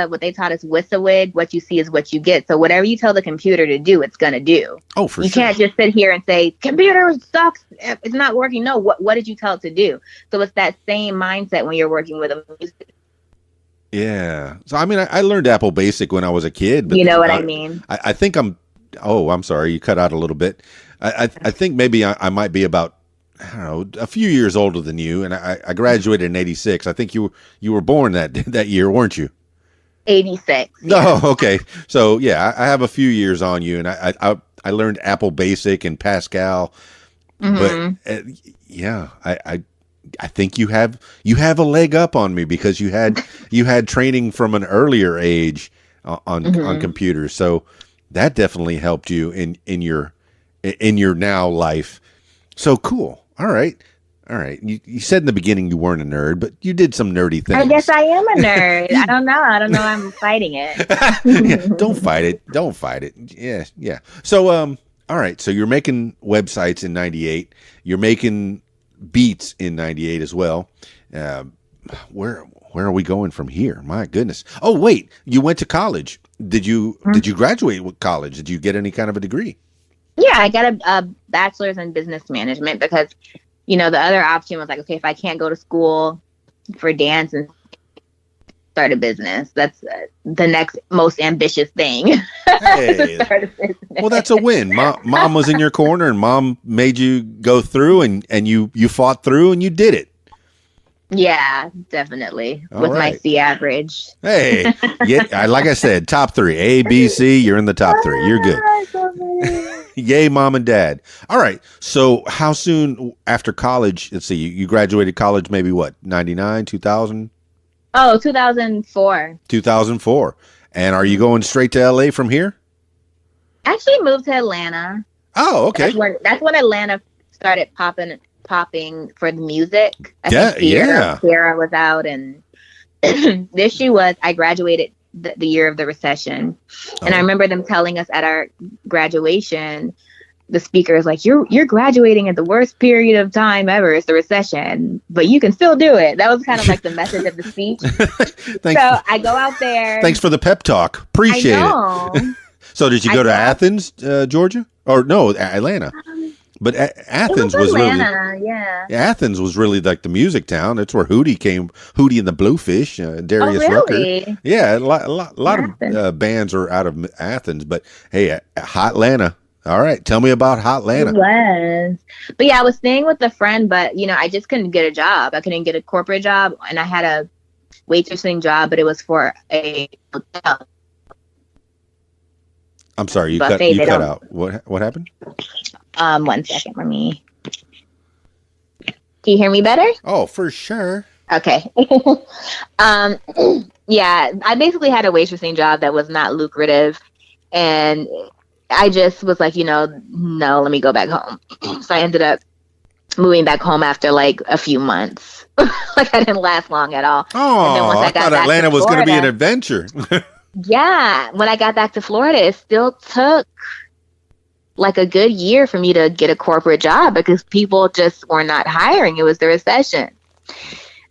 what they taught us WYSIWYG. What you see is what you get. So whatever you tell the computer to do, it's gonna do. Oh, for sure. You can't just sit here and say computer sucks. It's not working. No, what did you tell it to do? So it's that same mindset when you're working with a music. Yeah. So, I mean, I learned Apple Basic when I was a kid. But you know what I mean? I think I'm sorry. You cut out a little bit. I think maybe I might be about, I don't know, a few years older than you. And I graduated in 86. I think you were born that year, weren't you? 86. Yeah. Oh, okay. So, yeah, I have a few years on you. And I learned Apple Basic and Pascal. But, I think you have a leg up on me because you had training from an earlier age on computers. So that definitely helped you in your now life. So cool. All right. You said in the beginning you weren't a nerd, but you did some nerdy things. I guess I am a nerd. I don't know. I'm fighting it. Yeah, don't fight it. Yeah. So all right. So you're making websites in 98. You're making beats in 98 as well. Where are we going from here? My goodness. Oh, wait, you went to college. Did you graduate with college? Did you get any kind of a degree? Yeah, I got a bachelor's in business management because, the other option was like, okay, if I can't go to school for dance and start a business, that's the next most ambitious thing. Hey, well, that's a win. Mom was in your corner, and mom made you go through, and you fought through, and you did it. Yeah, definitely. All with right. my C average. Hey, yeah, like I said, top 3, A, B, C. You're in the top 3. You're good. Yay, mom and dad. All right. So, how soon after college? Let's see. You graduated college, maybe what? 99, 2000. Oh, 2004. 2004. And are you going straight to LA from here? Actually moved to Atlanta. Oh, okay. That's when Atlanta started popping for the music. I think Sierra was out, and the issue was I graduated the year of the recession. And I remember them telling us at our graduation, the speaker is like, you're graduating at the worst period of time ever. It's the recession, but you can still do it. That was kind of like the message of the speech. I go out there. Thanks for the pep talk. Appreciate it. So did you go to Athens, Georgia? Or no, Atlanta? But Athens was Atlanta, really, yeah. Athens was really like the music town. That's where Hootie came. Hootie and the Bluefish, Darius Rucker. Yeah, a lot of bands are out of Athens. But hey, Hotlanta. All right, tell me about Hotlanta. It was, but yeah, I was staying with a friend, but I just couldn't get a job. I couldn't get a corporate job, and I had a waitressing job, but it was for a hotel. I'm sorry, you buffet. cut out. What happened? 1 second, let me. Can you hear me better? Oh, for sure. Okay. Yeah, I basically had a waitressing job that was not lucrative, and I just was like, no, let me go back home. So I ended up moving back home after like a few months. Like I didn't last long at all. Oh, And then once I thought Atlanta was going to be an adventure. Yeah, when I got back to Florida, it still took like a good year for me to get a corporate job because people just were not hiring. It was the recession.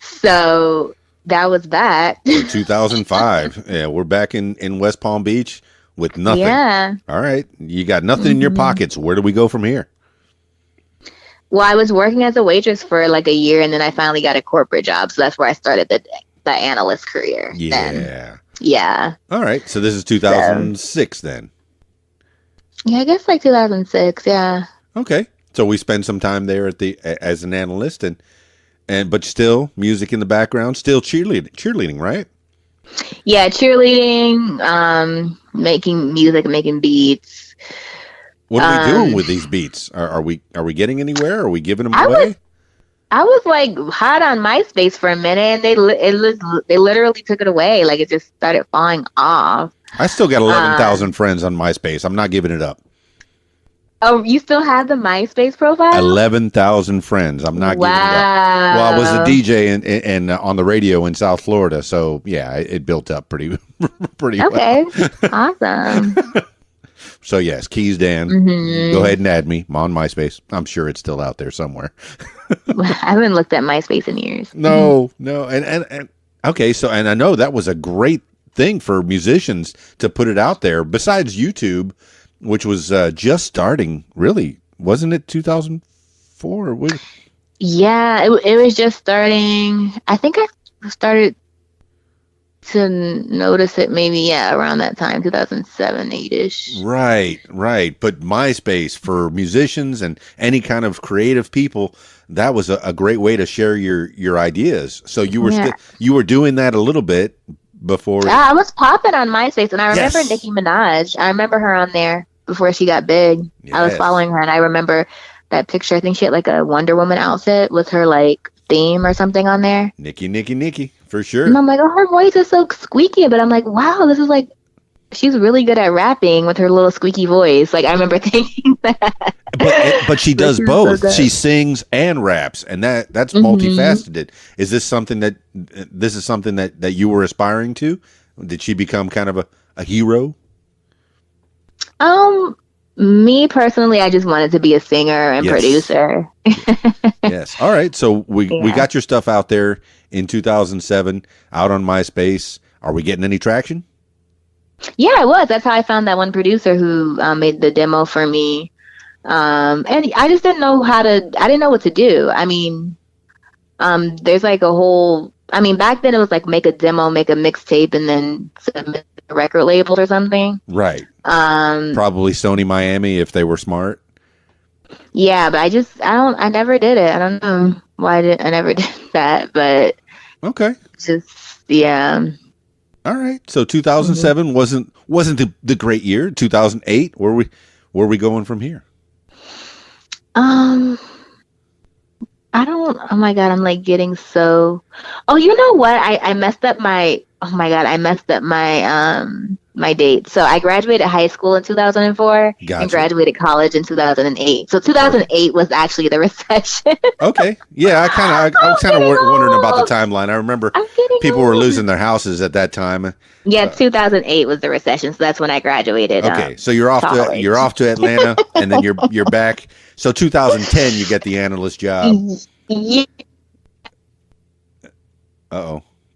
So that was that. 2005. Yeah, we're back in West Palm Beach with nothing. Yeah. All right. You got nothing in your pockets. Where do we go from here? Well, I was working as a waitress for like a year, and then I finally got a corporate job. So that's where I started the analyst career. Yeah. Then. Yeah. All right. So this is 2006 then. Yeah, I guess like 2006. Yeah. Okay. So we spend some time there as an analyst but still music in the background, still cheerleading, right? Yeah, cheerleading, making music, making beats. What are we doing with these beats? Are we getting anywhere? Are we giving them away? I was like hot on MySpace for a minute, and they literally took it away. Like it just started falling off. I still got 11,000 friends on MySpace. I'm not giving it up. Oh, you still have the MySpace profile? 11,000 friends. I'm not giving it up. Well, I was a DJ and on the radio in South Florida, so yeah, it built up pretty Okay. well. Awesome. So yes, KeysDAN. Mm-hmm. Go ahead and add me. I'm on MySpace. I'm sure it's still out there somewhere. I haven't looked at MySpace in years. No, and okay. So and I know that was a great thing for musicians to put it out there. Besides YouTube, which was just starting, really, wasn't it? 2004. Yeah, it was just starting. I think I started to notice it maybe around that time, 2007, 8ish. Right. But MySpace for musicians and any kind of creative people, that was a great way to share your ideas. So you were you were doing that a little bit before. Yeah, I was popping on MySpace, and I remember Yes. Nicki Minaj. I remember her on there before she got big. I was Yes. following her, and I remember that picture. I think she had like a Wonder Woman outfit with her like theme or something on there. Nicki, for sure. And I'm like, oh, her voice is so squeaky. But I'm like, wow, this is like, she's really good at rapping with her little squeaky voice. Like, I remember thinking that. But she does This is both. so good. She sings and raps, and that's Mm-hmm. multifaceted. Is this something that you were aspiring to? Did she become kind of a hero? Me personally, I just wanted to be a singer and Yes. producer. Yes. All right. So we Yeah. got your stuff out there in 2007, out on MySpace. Are we getting any traction? Yeah, I was. That's how I found that one producer who made the demo for me. And I just didn't know I didn't know what to do. I mean, there's like a whole, back then it was like make a demo, make a mixtape, and then submit to record labels or something. Right. Um, Probably Sony Miami if they were smart. yeah, but I never did it. I don't know why I never did that, but Okay. just, yeah. All right. So 2007 wasn't the great year. 2008, where we going from here? I don't, oh my God, I'm like getting so, oh, you know what? I messed up my date. So I graduated high school in 2004 Gotcha. and graduated college in 2008. So 2008 was actually the recession. Okay. Yeah, I was kind of wondering about the timeline. I remember I'm getting people were old. losing their houses at that time. Yeah, 2008 was the recession. So that's when I graduated. Okay, so you're off to Atlanta, and then you're back. So 2010, you get the analyst job. Yeah,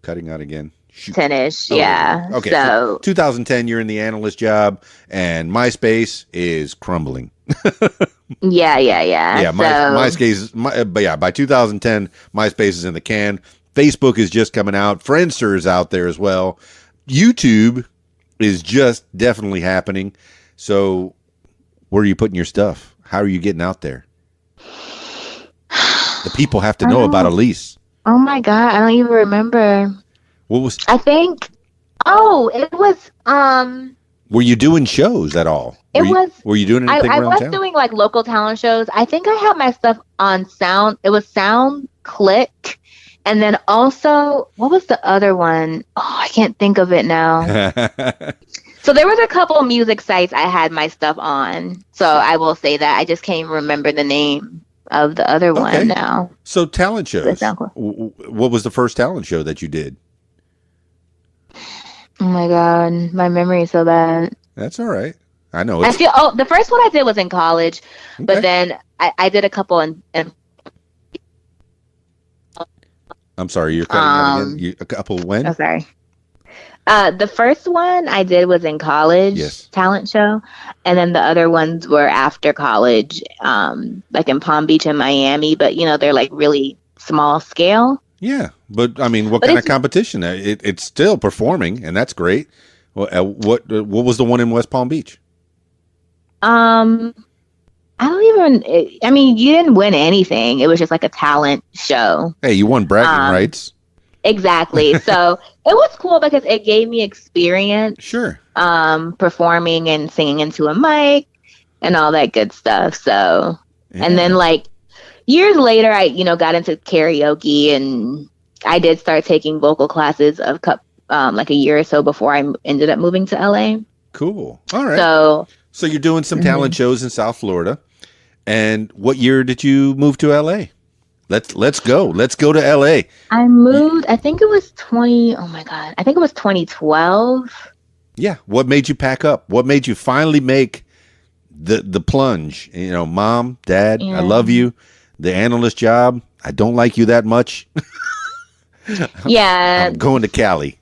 Cutting out again. Shoot. 10ish. Oh, yeah. Okay. So 2010, you're in the analyst job, and MySpace is crumbling. yeah. Yeah, by 2010, MySpace is in the can. Facebook is just coming out. Friendster is out there as well. YouTube is just definitely happening. So where are you putting your stuff? How are you getting out there? The people have to know about Allyse. Oh my God, I don't even remember. What was? I think, it was, Were you doing shows at all? Were you doing anything I around was town? doing like local talent shows. I think I had my stuff on Sound. It was Sound Click. And then also, what was the other one? Oh, I can't think of it now. So there was a couple music sites I had my stuff on. So I will say that. I just can't remember the name of the other one now. So talent shows. What was the first talent show that you did? Oh my God, my memory is so bad. That's all right. I know. The first one I did was in college, but then I did a couple in I'm sorry, you're cutting out again. A couple when? Oh, sorry. The first one I did was in college, talent show, and then the other ones were after college, like in Palm Beach and Miami. But they're like really small scale. Yeah, but I mean, what kind of competition? It's still performing, and that's great. What was the one in West Palm Beach? I don't even. I mean, you didn't win anything. It was just like a talent show. Hey, you won bragging rights. Exactly. So it was cool because it gave me experience. Sure. Performing and singing into a mic and all that good stuff. So, and then like years later, I got into karaoke, and I did start taking vocal classes of like a year or so before I ended up moving to LA. Cool. All right. So you're doing some talent shows in South Florida. And what year did you move to LA? Let's go. Let's go to LA. I moved, I think it was 2012. Yeah. What made you pack up? What made you finally make the plunge? Mom, Dad, I love you. The analyst job, I don't like you that much. Yeah. I'm going to Cali.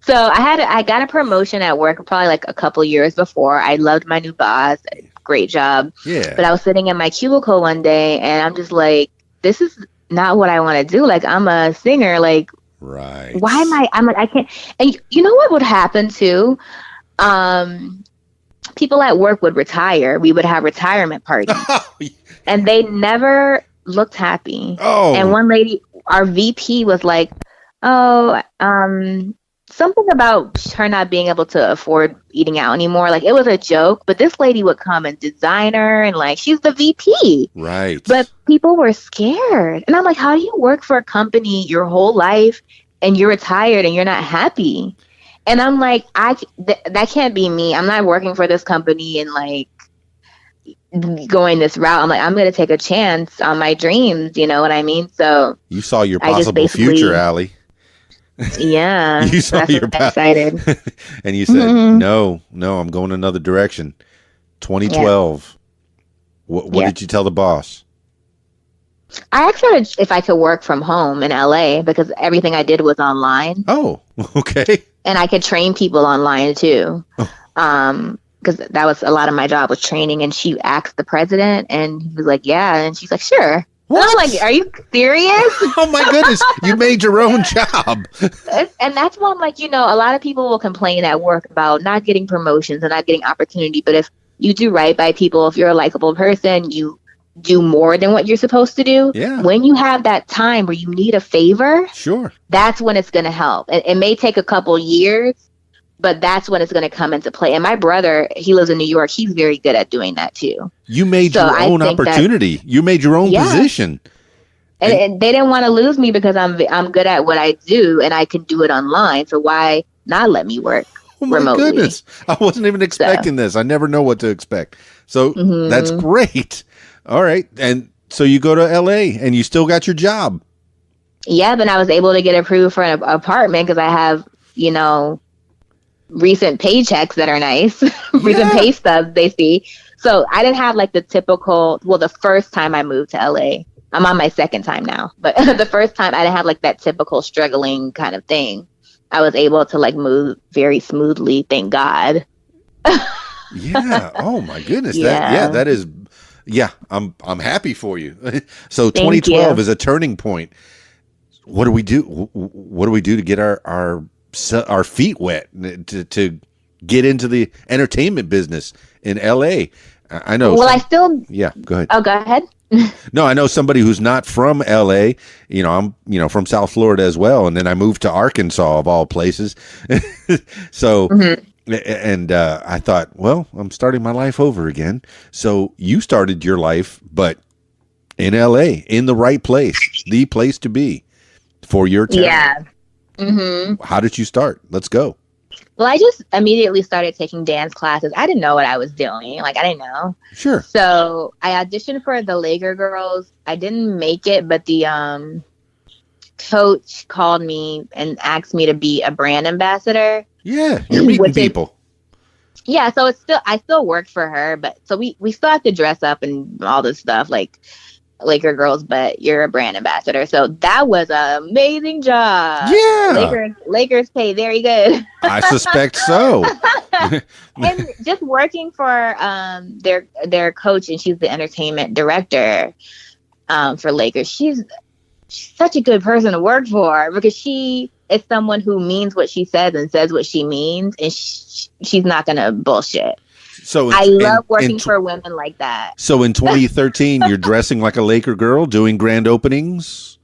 So I got a promotion at work probably like a couple years before. I loved my new boss. Great job. Yeah. But I was sitting in my cubicle one day, and I'm just like, this is not what I want to do. Like, I'm a singer. Like, right. Why am I'm like, I can't. And you know what would happen too? People at work would retire. We would have retirement parties. And they never looked happy. Oh. And one lady, our VP, was like, something about her not being able to afford eating out anymore. Like, it was a joke, but this lady would come and designer, and like, she's the VP. Right. But people were scared. And I'm like, how do you work for a company your whole life and you're retired and you're not happy? And I'm like, that can't be me. I'm not working for this company and like going this route. I'm like, I'm going to take a chance on my dreams. You know what I mean? So you saw your possible future, Allie. Yeah. You saw your excited. And you said, no, I'm going another direction. 2012. Yeah. What did you tell the boss? I asked her if I could work from home in LA because everything I did was online. Oh, okay. And I could train people online too. Because that was a lot of my job was training. And she asked the president, and he was like, yeah. And she's like, sure. What? And I'm like, are you serious? Oh my goodness, you made your own job. And that's why I'm like, a lot of people will complain at work about not getting promotions and not getting opportunity. But if you do right by people, if you're a likable person, you do more than what you're supposed to do. Yeah. When you have that time where you need a favor, sure, that's when it's going to help. It may take a couple years, but that's when it's going to come into play. And my brother, he lives in New York. He's very good at doing that too. You made your own opportunity. You made your own position. And they didn't want to lose me because I'm good at what I do and I can do it online. So why not let me work remotely? Goodness. I wasn't even expecting this. I never know what to expect. So that's great. All right. And so you go to LA and you still got your job. Yeah, but I was able to get approved for an apartment because I have, recent paychecks that are nice, recent pay stubs they see. So I didn't have like the typical, the first time I moved to LA, I'm on my second time now, but the first time I didn't have like that typical struggling kind of thing. I was able to like move very smoothly. Thank God. Yeah. Oh my goodness. That is, I'm happy for you. So 2012 is a turning point. What do we do? What do we do to get our feet wet to get into the entertainment business in LA? I know. Well, yeah, go ahead. Oh, go ahead. No, I know somebody who's not from LA. I'm, from South Florida as well. And then I moved to Arkansas of all places. So And I thought, well, I'm starting my life over again. So you started your life, but in LA, in the right place, the place to be for your talent. Yeah. Mm-hmm. How did you start? Let's go. Well, I just immediately started taking dance classes. I didn't know what I was doing. Like, I didn't know. Sure. So I auditioned for the Laker Girls. I didn't make it, but the coach called me and asked me to be a brand ambassador. Yeah, you're meeting people. Yeah, so I still work for her, but so we still have to dress up and all this stuff like Laker Girls, but you're a brand ambassador. So that was an amazing job. Yeah. Lakers pay very good. I suspect so. And just working for their coach, and she's the entertainment director for Lakers. She's such a good person to work for because she is someone who means what she says and says what she means, and she's not gonna bullshit. So I love working for women like that. So in 2013, you're dressing like a Laker girl, doing grand openings?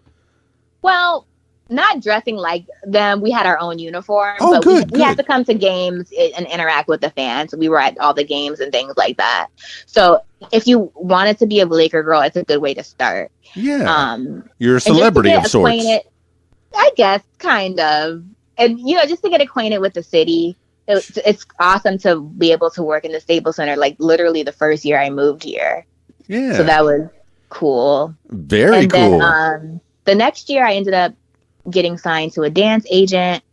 Well, not dressing like them. We had our own uniform. Oh, but good. We had to come to games and interact with the fans. We were at all the games and things like that. So if you wanted to be a Laker girl, it's a good way to start. Yeah. You're a celebrity of sorts. I guess, kind of. And, just to get acquainted with the city. It's awesome to be able to work in the Staples Center, like literally the first year I moved here. Yeah. So that was cool. Very cool. Then, the next year I ended up getting signed to a dance agent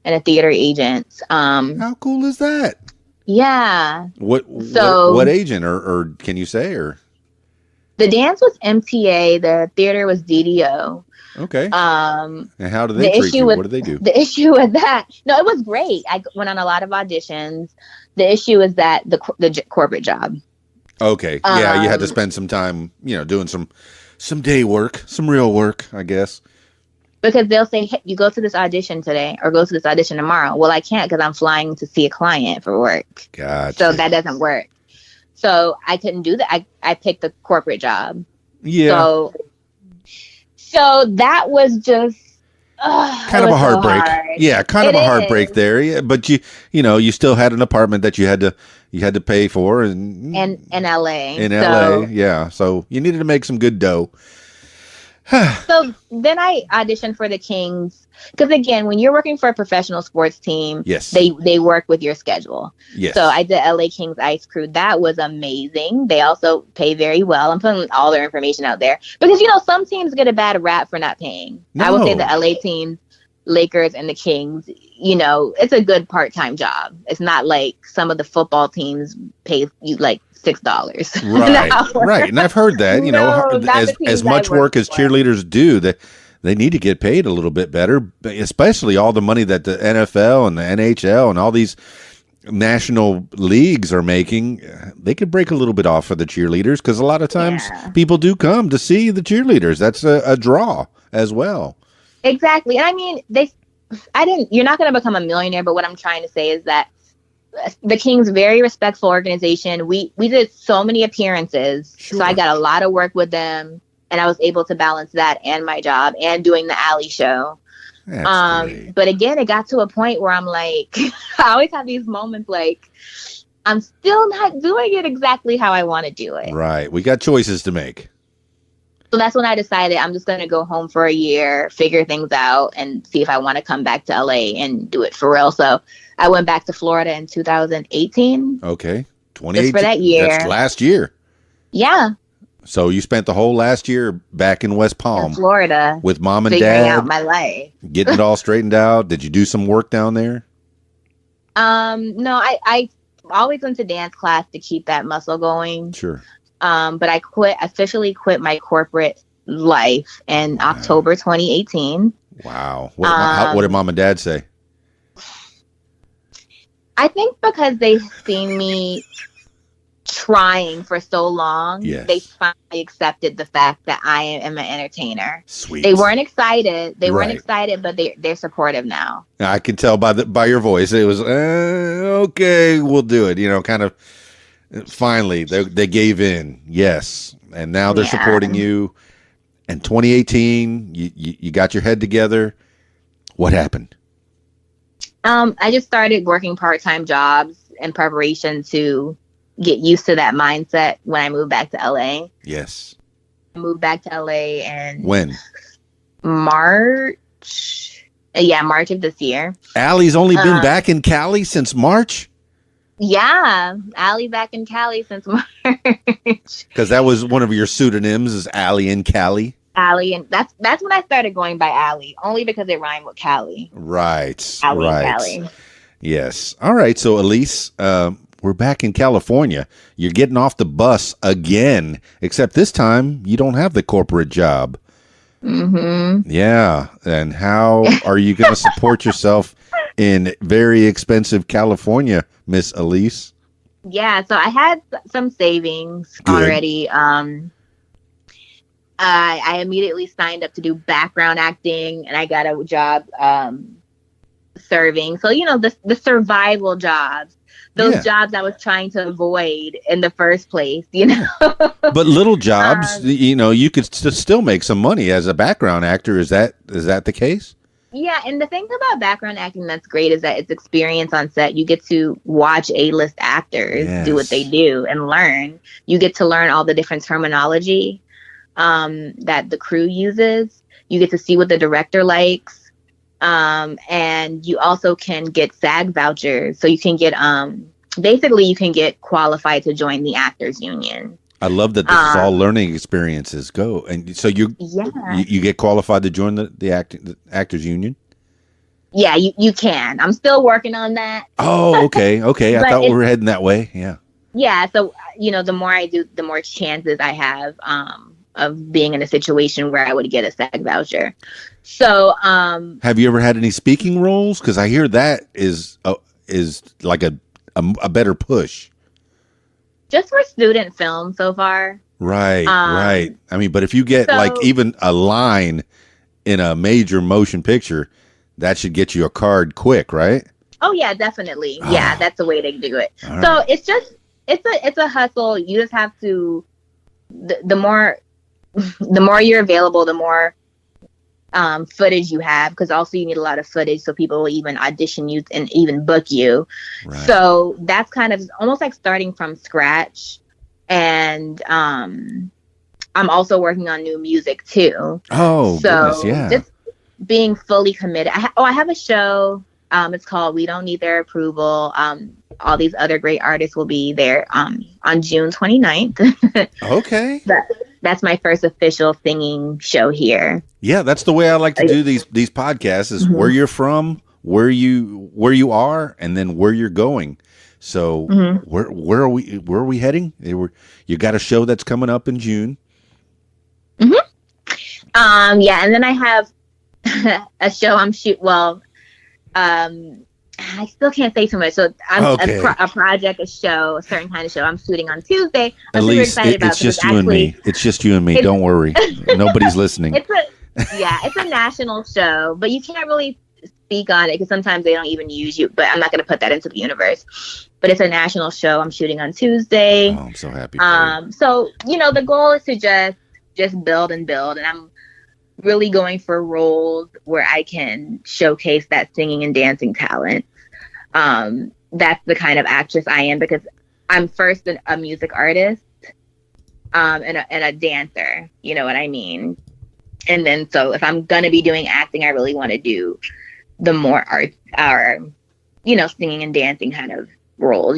and a theater agent. How cool is that? Yeah. What agent or can you say or? The dance was MTA. The theater was DDO. Okay. And how do they treat you? What do they do? The issue with that, no, it was great. I went on a lot of auditions. The issue is that the corporate job. Okay. Yeah, you had to spend some time, doing some day work, some real work, I guess. Because they'll say, hey, you go to this audition today or go to this audition tomorrow. Well, I can't because I'm flying to see a client for work. Gotcha. So that doesn't work. So I couldn't do that. I picked the corporate job. Yeah. So that was just kind of a heartbreak. Yeah, kind of a heartbreak there. Yeah, but you still had an apartment that you had to pay for and in LA. LA, yeah. So you needed to make some good dough. So then I auditioned for the Kings because again, when you're working for a professional sports team, yes, they work with your schedule. Yes. So I did LA Kings Ice Crew. That was amazing. They also pay very well. I'm putting all their information out there because some teams get a bad rap for not paying. No. I would say the LA teams, Lakers, and the Kings. It's a good part-time job. It's not like some of the football teams pay you like $6. Right. And I've heard that, as much work as cheerleaders do, that they need to get paid a little bit better, especially all the money that the NFL and the NHL and all these national leagues are making. They could break a little bit off for the cheerleaders because a lot of times people do come to see the cheerleaders. That's a draw as well. Exactly. And I mean, you're not going to become a millionaire, but what I'm trying to say is that the Kings, very respectful organization. We did so many appearances, so I got a lot of work with them, and I was able to balance that and my job and doing the Alley show. But again, it got to a point where I'm like, I always have these moments like I'm still not doing it exactly how I want to do it. Right, we got choices to make. So that's when I decided I'm just going to go home for a year, figure things out, and see if I want to come back to LA and do it for real. So I went back to Florida in 2018. Okay. 2018. Just for that year. That's last year. Yeah. So you spent the whole last year back in West Palm. In Florida. With mom and figuring dad. out my life. Getting it all straightened out. Did you do some work down there? No, I always went to dance class to keep that muscle going. Sure. But I officially quit my corporate life in October 2018. Wow. What did mom and dad say? I think because they've seen me trying for so long, they finally accepted the fact that I am an entertainer. Sweet. They weren't excited. Weren't excited, but they're supportive now. I can tell by your voice. It was okay. We'll do it. Kind of. Finally, they gave in. Yes, and now they're supporting you. In 2018, you got your head together. What happened? I just started working part-time jobs in preparation to get used to that mindset when I moved back to LA. Yes. I moved back to LA in When? March. Yeah, March of this year. Ally's only been back in Cali since March? Yeah, Ally back in Cali since March. Because that was one of your pseudonyms, is Ally in Cali. Ally, and that's when I started going by Ally, only because it rhymed with Cali. Right. Ally right. and Cali. Yes. All right. So, Allyse, we're back in California. You're getting off the bus again, except this time you don't have the corporate job. Mm-hmm. Yeah. And how are you going to support yourself in very expensive California, Miss Allyse? Yeah, so I had some savings Good. already. I immediately signed up to do background acting, and I got a job serving. So, the survival jobs, those jobs I was trying to avoid in the first place, But little jobs, you could still make some money as a background actor. Is that the case? Yeah, and the thing about background acting that's great is that it's experience on set. You get to watch A-list actors do what they do and learn. You get to learn all the different terminology that the crew uses. You get to see what the director likes. And you also can get SAG vouchers. So you can get, basically you can get qualified to join the actors union. I love that this is all learning experiences. Go. And so you get qualified to join the actors union? Yeah, you can. I'm still working on that. Oh, okay. Okay. I thought we were heading that way. Yeah. Yeah. So, the more I do, the more chances I have of being in a situation where I would get a SAG voucher. So, have you ever had any speaking roles? Because I hear that is like a better push. Just for student film so far. Right, right. I mean, but if you get like even a line in a major motion picture, that should get you a card quick, right? Oh yeah, definitely. Yeah, that's the way to do it. All so right. it's a hustle. You just have to the more you're available, the more footage you have, because also you need a lot of footage so people will even audition you and even book you. Right. So that's kind of almost like starting from scratch. And I'm also working on new music too. Oh, so goodness, yeah. Just being fully committed. I have a show. It's called We Don't Need Their Approval. All these other great artists will be there on June 29th. Okay. That's my first official singing show here. Yeah, that's the way I like to do these podcasts is where you're from, where you are, and then where you're going. So where are we heading? You got a show that's coming up in June. Yeah, and then I have a show I still can't say too much. So I'm a project, a show, a certain kind of show I'm shooting on Tuesday. I'm super excited about it's just you and me. It's just you and me. Don't worry. Nobody's listening. It's a national show, but you can't really speak on it because sometimes they don't even use you. But I'm not going to put that into the universe. But it's a national show I'm shooting on Tuesday. Oh, I'm so happy. So the goal is to just build and build, and I'm really going for roles where I can showcase that singing and dancing talent. That's the kind of actress I am, because I'm first a music artist and a dancer. You know what I mean? And then so if I'm going to be doing acting, I really want to do the more art, singing and dancing kind of roles,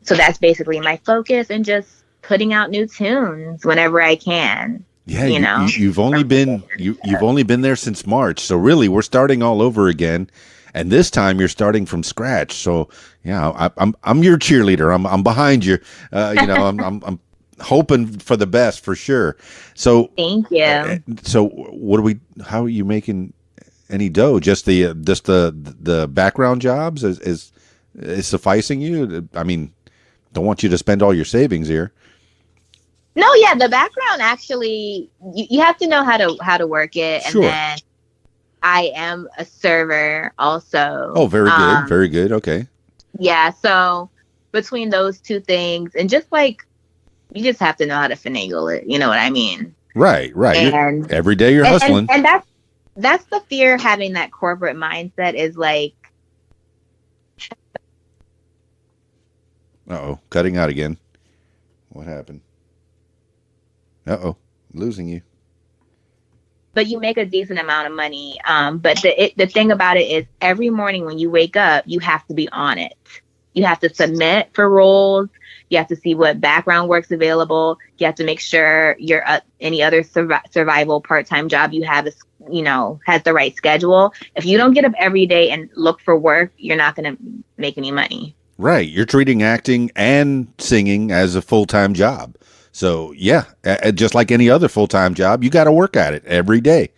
So that's basically my focus, and just putting out new tunes whenever I can. Yeah, you've only been there since March, so really we're starting all over again, and this time you're starting from scratch. So yeah, I'm your cheerleader. I'm behind you. I'm hoping for the best for sure. So thank you. So how are you making any dough? Just the background jobs is sufficing you? I mean, don't want you to spend all your savings here. No, yeah, the background actually, you have to know how to work it. Sure. And then I am a server also. Oh, very good. Very good. Okay. Yeah. So between those two things, and just like, you just have to know how to finagle it. You know what I mean? Right. And every day you're hustling. And that's the fear, having that corporate mindset, is like, Uh-oh, cutting out again. What happened? Uh-oh, losing you. But you make a decent amount of money. But the thing about it is every morning when you wake up, you have to be on it. You have to submit for roles. You have to see what background work's available. You have to make sure your any other survival part-time job you have is, has the right schedule. If you don't get up every day and look for work, you're not going to make any money. Right. You're treating acting and singing as a full-time job. So, yeah, just like any other full-time job, you got to work at it every day.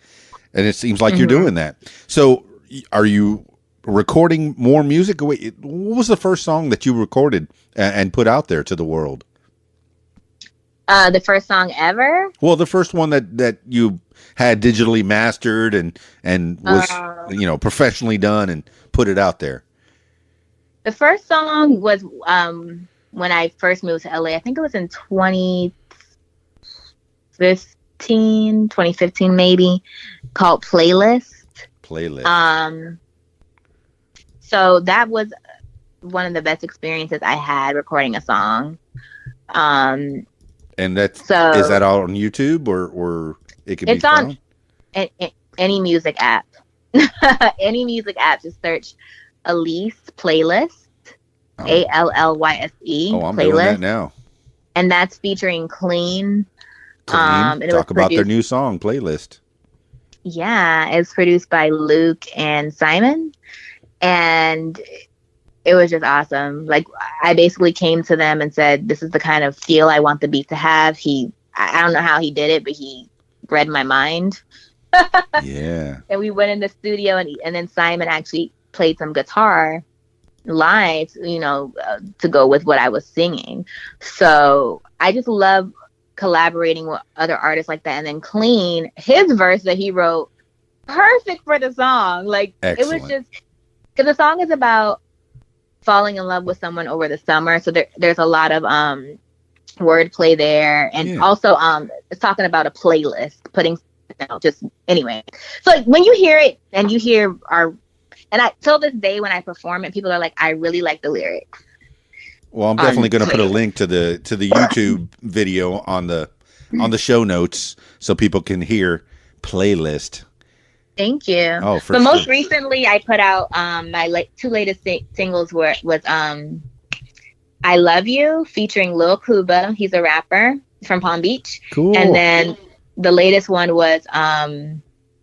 And it seems like you're doing that. So, are you recording more music? Wait, what was the first song that you recorded and put out there to the world? The first song ever? Well, the first one that you had digitally mastered and was, professionally done and put it out there. The first song was when I first moved to LA. I think it was in 2015 maybe, called Playlist. So that was one of the best experiences I had recording a song. And is that all on YouTube or it could be found? On any music app. Any music app, just search Allyse Playlist, ALLYSE. Oh, I'm Playlist. doing that now. And that's featuring Clean. And talk about their new song, Playlist. Yeah, it's produced by Luke and Simon. And it was just awesome. Like, I basically came to them and said, this is the kind of feel I want the beat to have. I don't know how he did it, but he read my mind. Yeah. And we went in the studio and then Simon actually played some guitar live, to go with what I was singing. So I just love collaborating with other artists like that. And then Clean, his verse that he wrote, perfect for the song. Like, excellent. It was just, because the song is about falling in love with someone over the summer. So there's a lot of wordplay there. And also it's talking about a playlist, putting just anyway. So like, when you hear it and you hear till this day when I perform it, people are like, I really like the lyrics. Well, I'm definitely going to put a link to the YouTube video on the show notes so people can hear Playlist. Thank you. Oh, but most recently, I put out my two latest singles was "I Love You" featuring Lil Cuba. He's a rapper from Palm Beach. Cool. And then the latest one was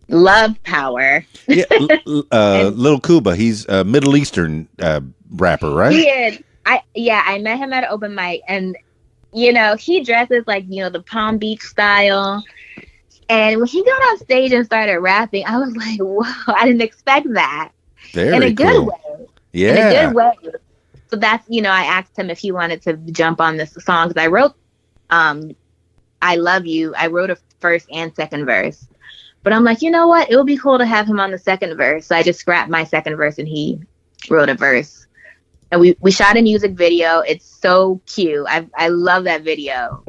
"Love Power." Yeah, Lil Cuba. He's a Middle Eastern rapper, right? He is. I met him at an open mic, and he dresses like the Palm Beach style. And when he got on stage and started rapping, I was like, "Whoa!" I didn't expect that. In a good way. Yeah, in a good way. So that's I asked him if he wanted to jump on this song because I wrote, "I Love You." I wrote a first and second verse, but I'm like, you know what? It would be cool to have him on the second verse. So I just scrapped my second verse and he wrote a verse. And we shot a music video. It's so cute. I love that video.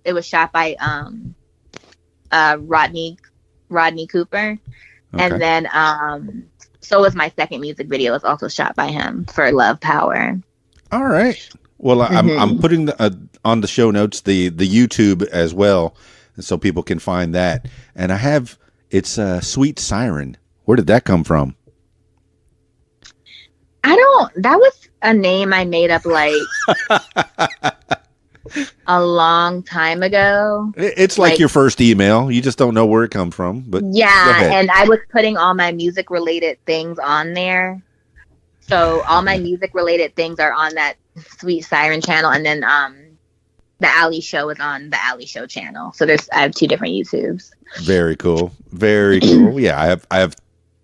It was shot by Rodney Cooper. Okay. And then so was my second music video. It's also shot by him for Love Power. All right. Well, I'm putting on the show notes the YouTube as well, so people can find that. And it's Sweet Siren. Where did that come from? That was a name I made up like a long time ago. It's like your first email. You just don't know where it come from. But yeah, and I was putting all my music related things on there. So all my music related things are on that Sweet Siren channel, and then the Allyse Show is on the Allyse Show channel. So I have two different YouTubes. Very cool. Very cool. Yeah, I have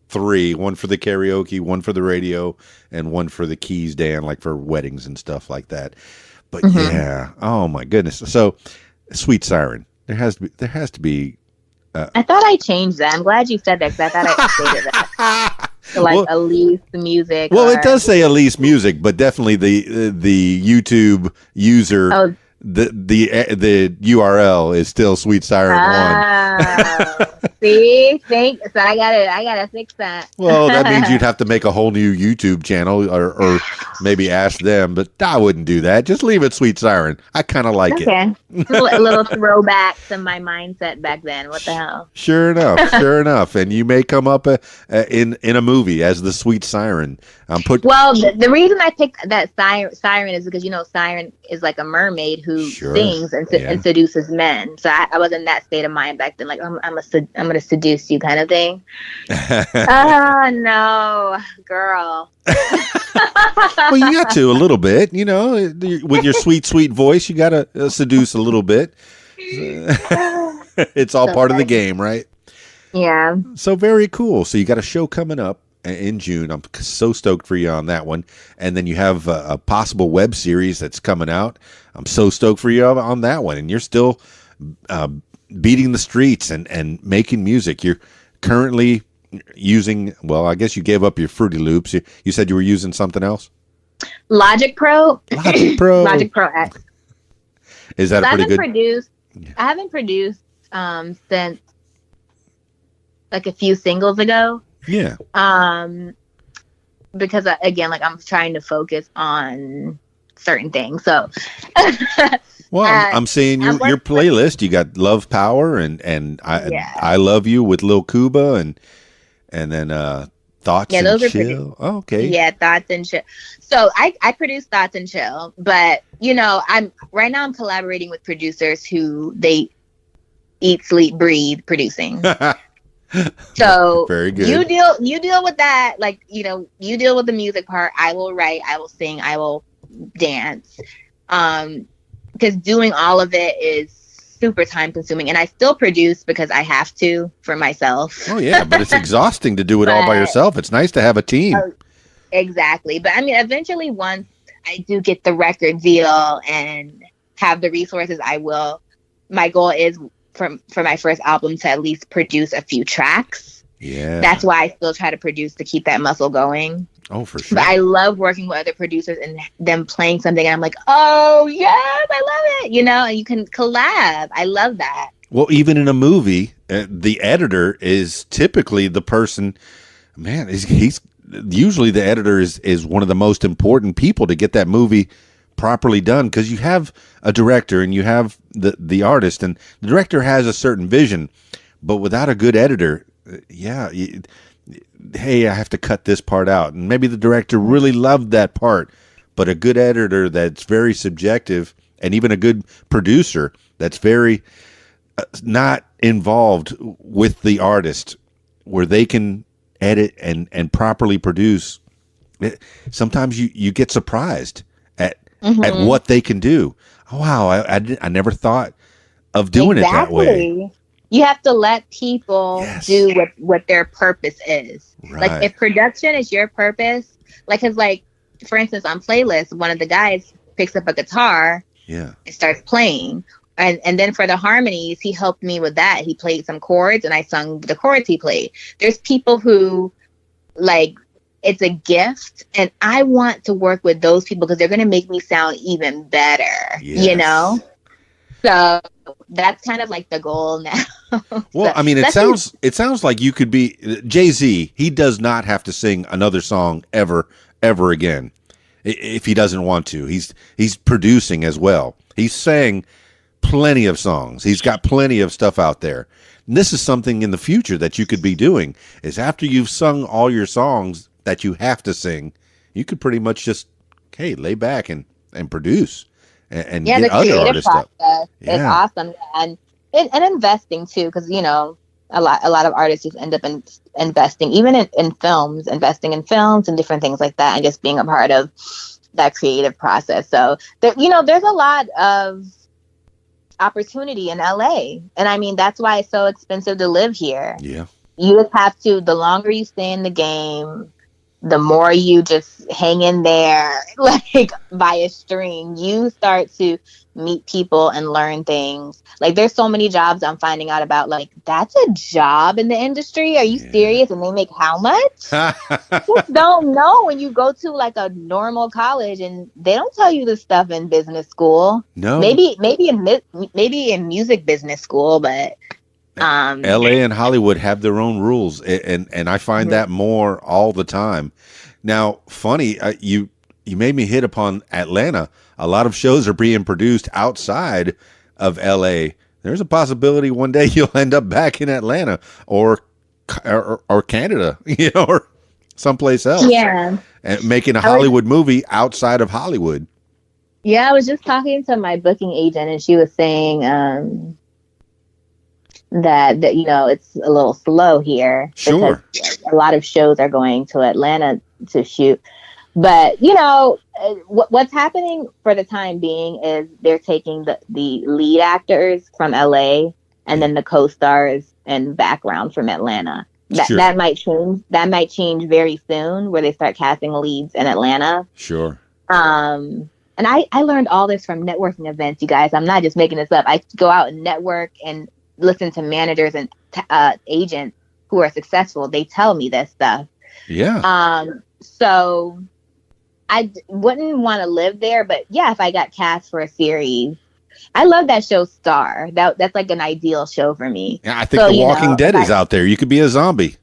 three, one for the karaoke, one for the radio, and one for the KeysDAN, like for weddings and stuff like that. But yeah, oh my goodness. So Sweet Siren, there has to be I thought I changed that. I'm glad you said that because I thought I updated that. So like Allyse Music. Well, it does say Allyse Music, but definitely the YouTube user, the URL is still Sweet Siren 1. See, so I gotta fix that. Well, that means you'd have to make a whole new YouTube channel or maybe ask them, but I wouldn't do that. Just leave it Sweet Siren. I kind of like it. A little throwback to my mindset back then. What the hell? Sure enough. And you may come up in a movie as the Sweet Siren. Well, the reason I picked that siren is because, Siren is like a mermaid who sings and seduces men. So I was in that state of mind back then, like I'm gonna seduce you kind of thing. Oh no, girl. Well, you got to a little bit, with your sweet voice. You got to seduce a little bit. It's all part of the game, right? Yeah. So very cool. So you got a show coming up in June. I'm so stoked for you on that one. And then you have a possible web series that's coming out. I'm so stoked for you on that one. And you're still beating the streets and making music. You're currently using, well, I guess you gave up your Fruity Loops. You said you were using something else? Logic Pro. Logic Pro X. Is that a pretty good? I haven't produced since like a few singles ago. Yeah. Because again, like I'm trying to focus on certain things. So. Well, I'm seeing your playlist. You got Love Power and I Love You with Lil Cuba and then Thoughts and Chill. Oh, okay. Yeah, Thoughts and Chill. So I produce Thoughts and Chill, but I'm collaborating with producers who they eat, sleep, breathe producing. So very good. You deal with that, like you deal with the music part. I will write, I will sing, I will dance. Because doing all of it is super time consuming, and I still produce because I have to for myself. Oh yeah, but it's exhausting to do it all by yourself. It's nice to have a team. Exactly. But I mean, eventually once I do get the record deal and have the resources, I will. My goal is for my first album to at least produce a few tracks. Yeah. That's why I still try to produce to keep that muscle going. Oh, for sure. But I love working with other producers and them playing something. And I'm like, oh, yes, I love it. And you can collab. I love that. Well, even in a movie, the editor is typically the person, man, he's usually the editor is one of the most important people to get that movie properly done, because you have a director and you have the artist, and the director has a certain vision, but without a good editor, hey, I have to cut this part out. And maybe the director really loved that part, but a good editor that's very subjective, and even a good producer that's very not involved with the artist, where they can edit and properly produce. Sometimes you get surprised at what they can do. Oh, wow, I never thought of doing it that way. You have to let people do what their purpose is. Right. Like if production is your purpose, because for instance, on Playlist, one of the guys picks up a guitar and starts playing. And then for the harmonies, he helped me with that. He played some chords and I sung the chords he played. There's people who it's a gift, and I want to work with those people because they're going to make me sound even better, So that's kind of like the goal now. Well, I mean, it sounds like you could be Jay-Z. He does not have to sing another song ever again if he doesn't want to. He's producing as well. He's sang plenty of songs. He's got plenty of stuff out there. And this is something in the future that you could be doing, is after you've sung all your songs that you have to sing, you could pretty much just, lay back and produce and get other artists up. It's awesome. And investing too, because, a lot of artists just end up investing, even in films, investing in films and different things like that, and just being a part of that creative process. So, there's a lot of opportunity in LA. And I mean, that's why it's so expensive to live here. Yeah. You just have to, the longer you stay in the game, the more you just hang in there, by a string, you start to meet people and learn things. There's so many jobs I'm finding out about, that's a job in the industry. Are you serious? And they make how much? Just don't know when you go to a normal college, and they don't tell you this stuff in business school. No. Maybe in music business school, but LA and Hollywood have their own rules, and I find that more all the time. Now, funny, you made me hit upon Atlanta. A lot of shows are being produced outside of LA. There's a possibility one day you'll end up back in Atlanta or Canada, or someplace else. Yeah. And making a Hollywood movie outside of Hollywood. Yeah, I was just talking to my booking agent, and she was saying that it's a little slow here. Sure. Because a lot of shows are going to Atlanta to shoot. But, what's happening for the time being is they're taking the lead actors from LA and then the co-stars and background from Atlanta. Sure. That might change. That might change very soon, where they start casting leads in Atlanta. Sure. And I learned all this from networking events, you guys. I'm not just making this up. I go out and network and listen to managers and agents who are successful. They tell me this stuff. Yeah. So I wouldn't want to live there, but yeah, if I got cast for a series, I love that show Star. That's like an ideal show for me. Yeah, I think The Walking Dead is out there. You could be a zombie.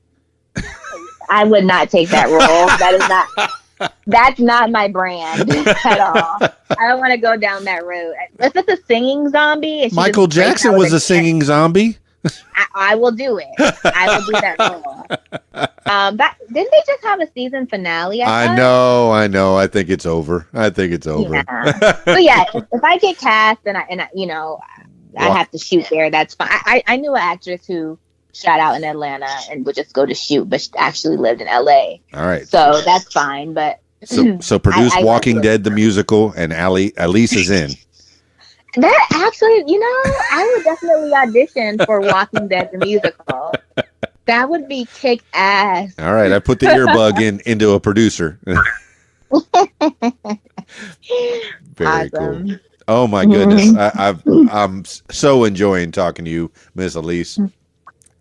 I would not take that role. That's not my brand at all. I don't want to go down that road. If it's a singing zombie, Michael Jackson was a singing zombie. I will do it. I will do that role. Didn't they just have a season finale? I know. I think it's over. Yeah. But yeah, if I get cast and I have to shoot there, that's fine. I knew an actress who shot out in Atlanta and would just go to shoot, but she actually lived in LA. All right. So that's fine. But so produce Walking Dead the musical, and Allyse is in. That actually, I would definitely audition for Walking Dead the musical. That would be kick ass. All right, I put the earbud into a producer. Very cool. Oh my goodness, I'm so enjoying talking to you, Miss Allyse.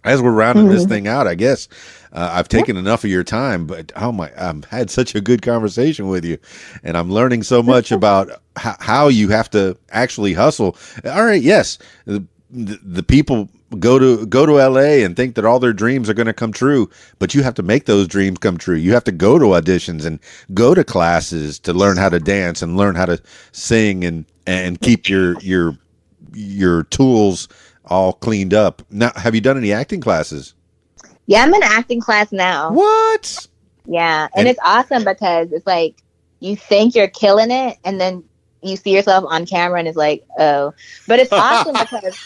As we're rounding this thing out, I guess I've taken enough of your time, but I've had such a good conversation with you, and I'm learning so much about how you have to actually hustle. All right, yes, the people go to LA and think that all their dreams are going to come true, but you have to make those dreams come true. You have to go to auditions and go to classes to learn how to dance and learn how to sing and keep your tools all cleaned up. Now, have you done any acting classes? Yeah, I'm in an acting class now. What? Yeah, and it's awesome because it's like you think you're killing it, and then you see yourself on camera, and it's like, oh. But it's awesome because.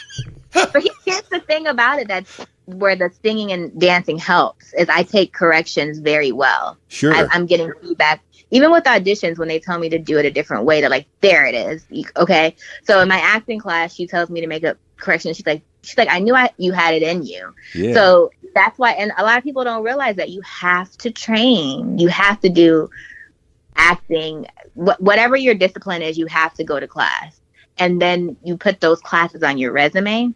But here's the thing about it that's where the singing and dancing helps is I take corrections very well. Sure. I'm getting feedback. Even with auditions, when they tell me to do it a different way, they're like, there it is. Okay. So in my acting class, she tells me to make a correction. She's like, I knew you had it in you. Yeah. So that's why, and a lot of people don't realize that you have to train. You have to do acting. Whatever your discipline is, you have to go to class. And then you put those classes on your resume.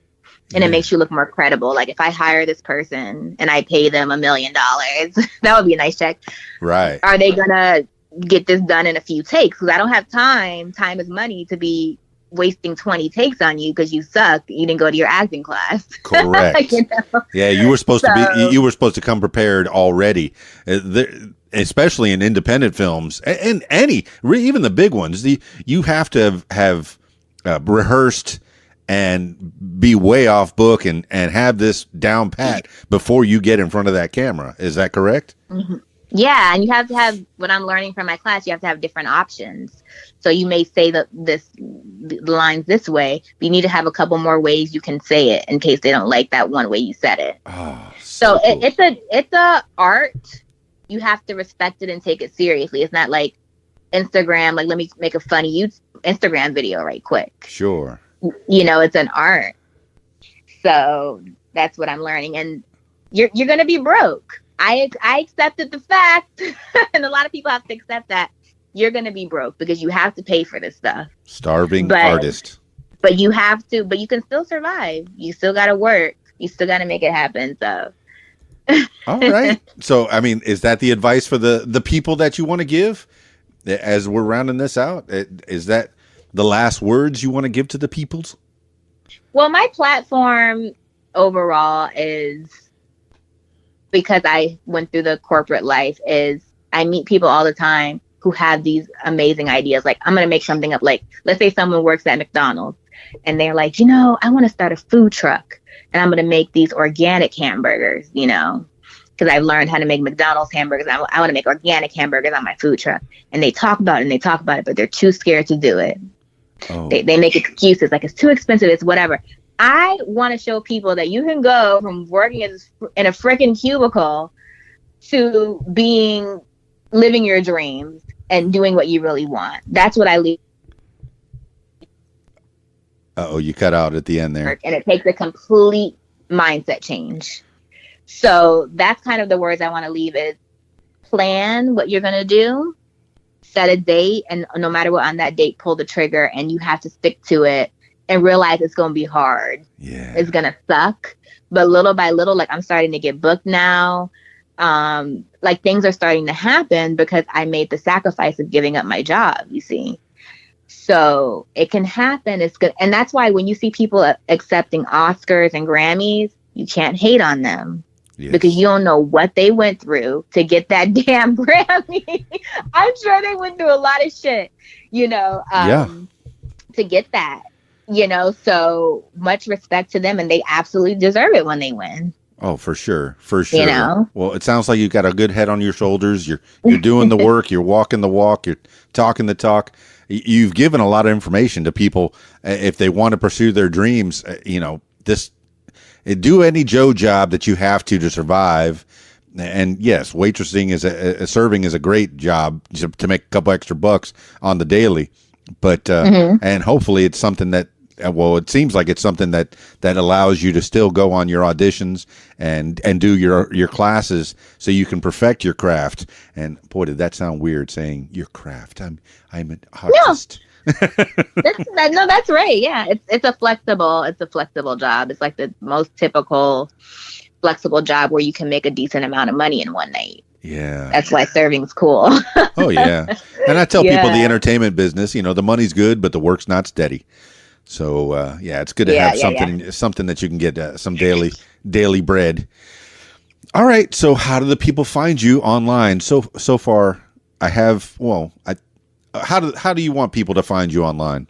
And it makes you look more credible. Like if I hire this person and I pay them $1 million, that would be a nice check. Right. Are they going to get this done in a few takes? Because I don't have time. Time is money to be wasting 20 takes on you because you suck. You didn't go to your acting class. Correct. Yeah, you were supposed to come prepared already. Especially in independent films and even the big ones. You have to have rehearsed and be way off book and have this down pat before you get in front of that camera. Is that correct? Mm-hmm. Yeah, and you have to have, what I'm learning from my class, you have to have different options. So you may say the lines this way, but you need to have a couple more ways you can say it in case they don't like that one way you said it. Oh, so cool. It's a art. You have to respect it and take it seriously. It's not like Instagram, like let me make a funny Instagram video right quick. Sure. It's an art. So that's what I'm learning. And you're going to be broke. I accepted the fact, and a lot of people have to accept that you're going to be broke because you have to pay for this stuff. Starving artist. But you have to, but you can still survive. You still got to work. You still got to make it happen. So. All right. So, I mean, is that the advice for the people that you want to give as we're rounding this out? Is that the last words you want to give to the peoples? Well, my platform overall is, because I went through the corporate life, is I meet people all the time who have these amazing ideas. Like, I'm going to make something up. Like, let's say someone works at McDonald's and they're like, I want to start a food truck and I'm going to make these organic hamburgers, because I've learned how to make McDonald's hamburgers. I want to make organic hamburgers on my food truck. And they talk about it, but they're too scared to do it. Oh. They make excuses like it's too expensive, it's whatever. I want to show people that you can go from working in a freaking cubicle to living your dreams and doing what you really want. That's what I leave. Oh, you cut out at the end there. And it takes a complete mindset change. So that's kind of the words I want to leave is plan what you're going to do, set a date, and no matter what on that date, pull the trigger, and you have to stick to it and realize it's going to be hard. Yeah. It's going to suck. But little by little, like I'm starting to get booked now. Like things are starting to happen because I made the sacrifice of giving up my job, you see. So it can happen. It's good. And that's why when you see people accepting Oscars and Grammys, you can't hate on them. Yes. Because you don't know what they went through to get that damn Grammy. I'm sure they went through a lot of shit, to get that, so much respect to them, and they absolutely deserve it when they win. Oh, for sure. For sure. Well, it sounds like you've got a good head on your shoulders. You're doing the work. You're walking the walk. You're talking the talk. You've given a lot of information to people if they want to pursue their dreams. Do any Joe job that you have to survive. And yes, waitressing serving is a great job to make a couple extra bucks on the daily. But and hopefully it's something that, it seems like it's something that allows you to still go on your auditions and do your classes so you can perfect your craft. And boy, did that sound weird saying your craft. I'm an artist. No, that's right. Yeah, it's a flexible job. It's like the most typical flexible job where you can make a decent amount of money in one night. Yeah, that's why serving's cool. Oh yeah, and I tell people the entertainment business, the money's good, but the work's not steady. So it's good to have something that you can get some daily bread. All right, so how do the people find you online? So far, I have. How do you want people to find you online?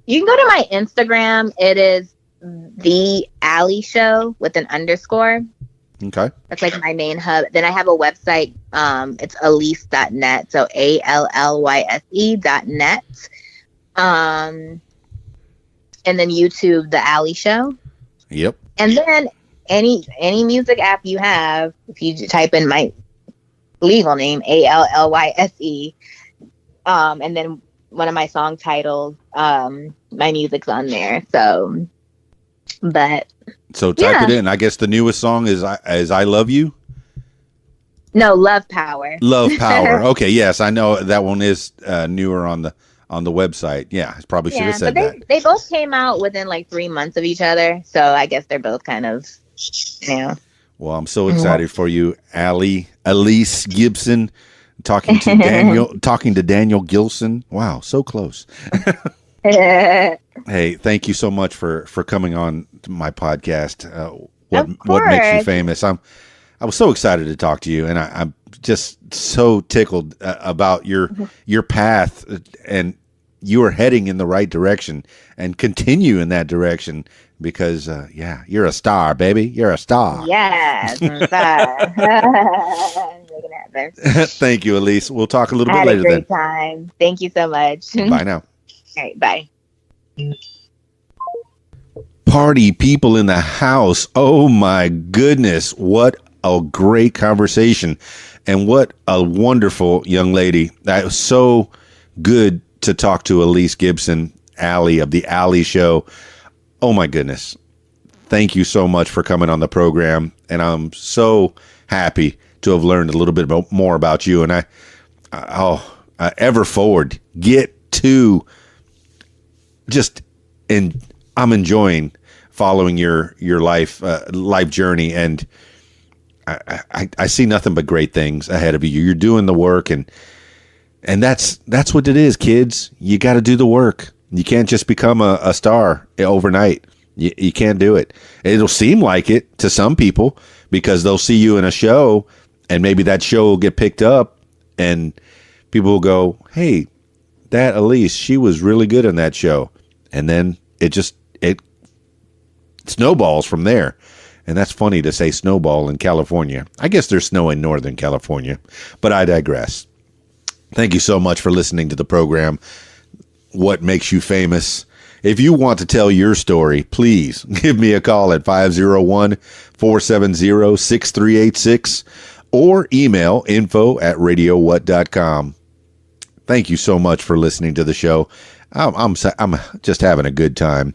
You can go to my Instagram. It is the Allyse Show with an underscore. Okay. That's like my main hub. Then I have a website. It's Allyse.net. So ALLYSE.net. And then YouTube, the Allyse Show. Yep. And then any music app you have, if you type in my legal name, ALLYSE, and then one of my song titles, my music's on there. So type it in. I guess the newest song is I Love You. No, Love Power. Love Power. Okay, yes, I know that one is newer on the website. Yeah, I probably should have said that. They both came out within like 3 months of each other, so I guess they're both kind of, Well, I'm so excited for you, Allyse Gibson, talking to Daniel Gilson. Wow, so close. Hey, thank you so much for coming on to my podcast. What makes you famous? I was so excited to talk to you, and I'm just so tickled about your path, and you are heading in the right direction, and continue in that direction because, you're a star, baby. You're a star. Yes, I'm a star. Thank you, Allyse. We'll talk a little bit later. Had a great time. Thank you so much. Bye now. All right, bye. Party people in the house. Oh my goodness. What a great conversation. And what a wonderful young lady. That was so good to talk to Allyse Gibson, Allie of the Allyse Show. Oh my goodness. Thank you so much for coming on the program. And I'm so happy to have learned a little bit more about you. And ever forward, get to I'm enjoying following your life journey, and I see nothing but great things ahead of you. You're doing the work, and that's what it is, kids. You got to do the work. You can't just become a star overnight. You can't do it. It'll seem like it to some people because they'll see you in a show and maybe that show will get picked up and people will go, hey, that Allyse, she was really good in that show. And then it snowballs from there. And that's funny to say snowball in California. I guess there's snow in Northern California, but I digress. Thank you so much for listening to the program, What Makes You Famous. If you want to tell your story, please give me a call at 501-470-6386 or email info@radiowhat.com. Thank you so much for listening to the show. I'm just having a good time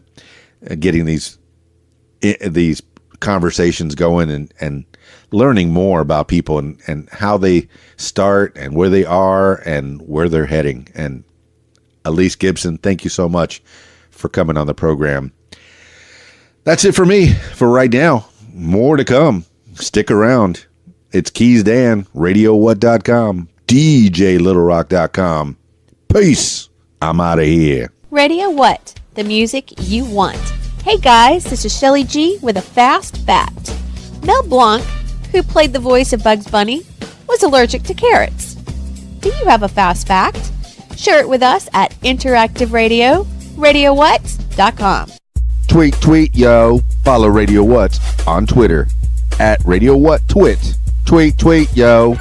getting these conversations going and learning more about people and how they start and where they are and where they're heading. And Allyse Gibson, thank you so much for coming on the program. That's it for me for right now. More to come. Stick around. It's KeysDAN, RadioWhat.com, DJLittleRock.com. Peace. I'm out of here. Radio What? The music you want. Hey guys, this is Shelly G with a fast fact. Mel Blanc, who played the voice of Bugs Bunny, was allergic to carrots. Do you have a fast fact? Share it with us at Interactive Radio, RadioWhat.com. Tweet, yo. Follow Radio What on Twitter at Radio What Twit. Tweet, yo.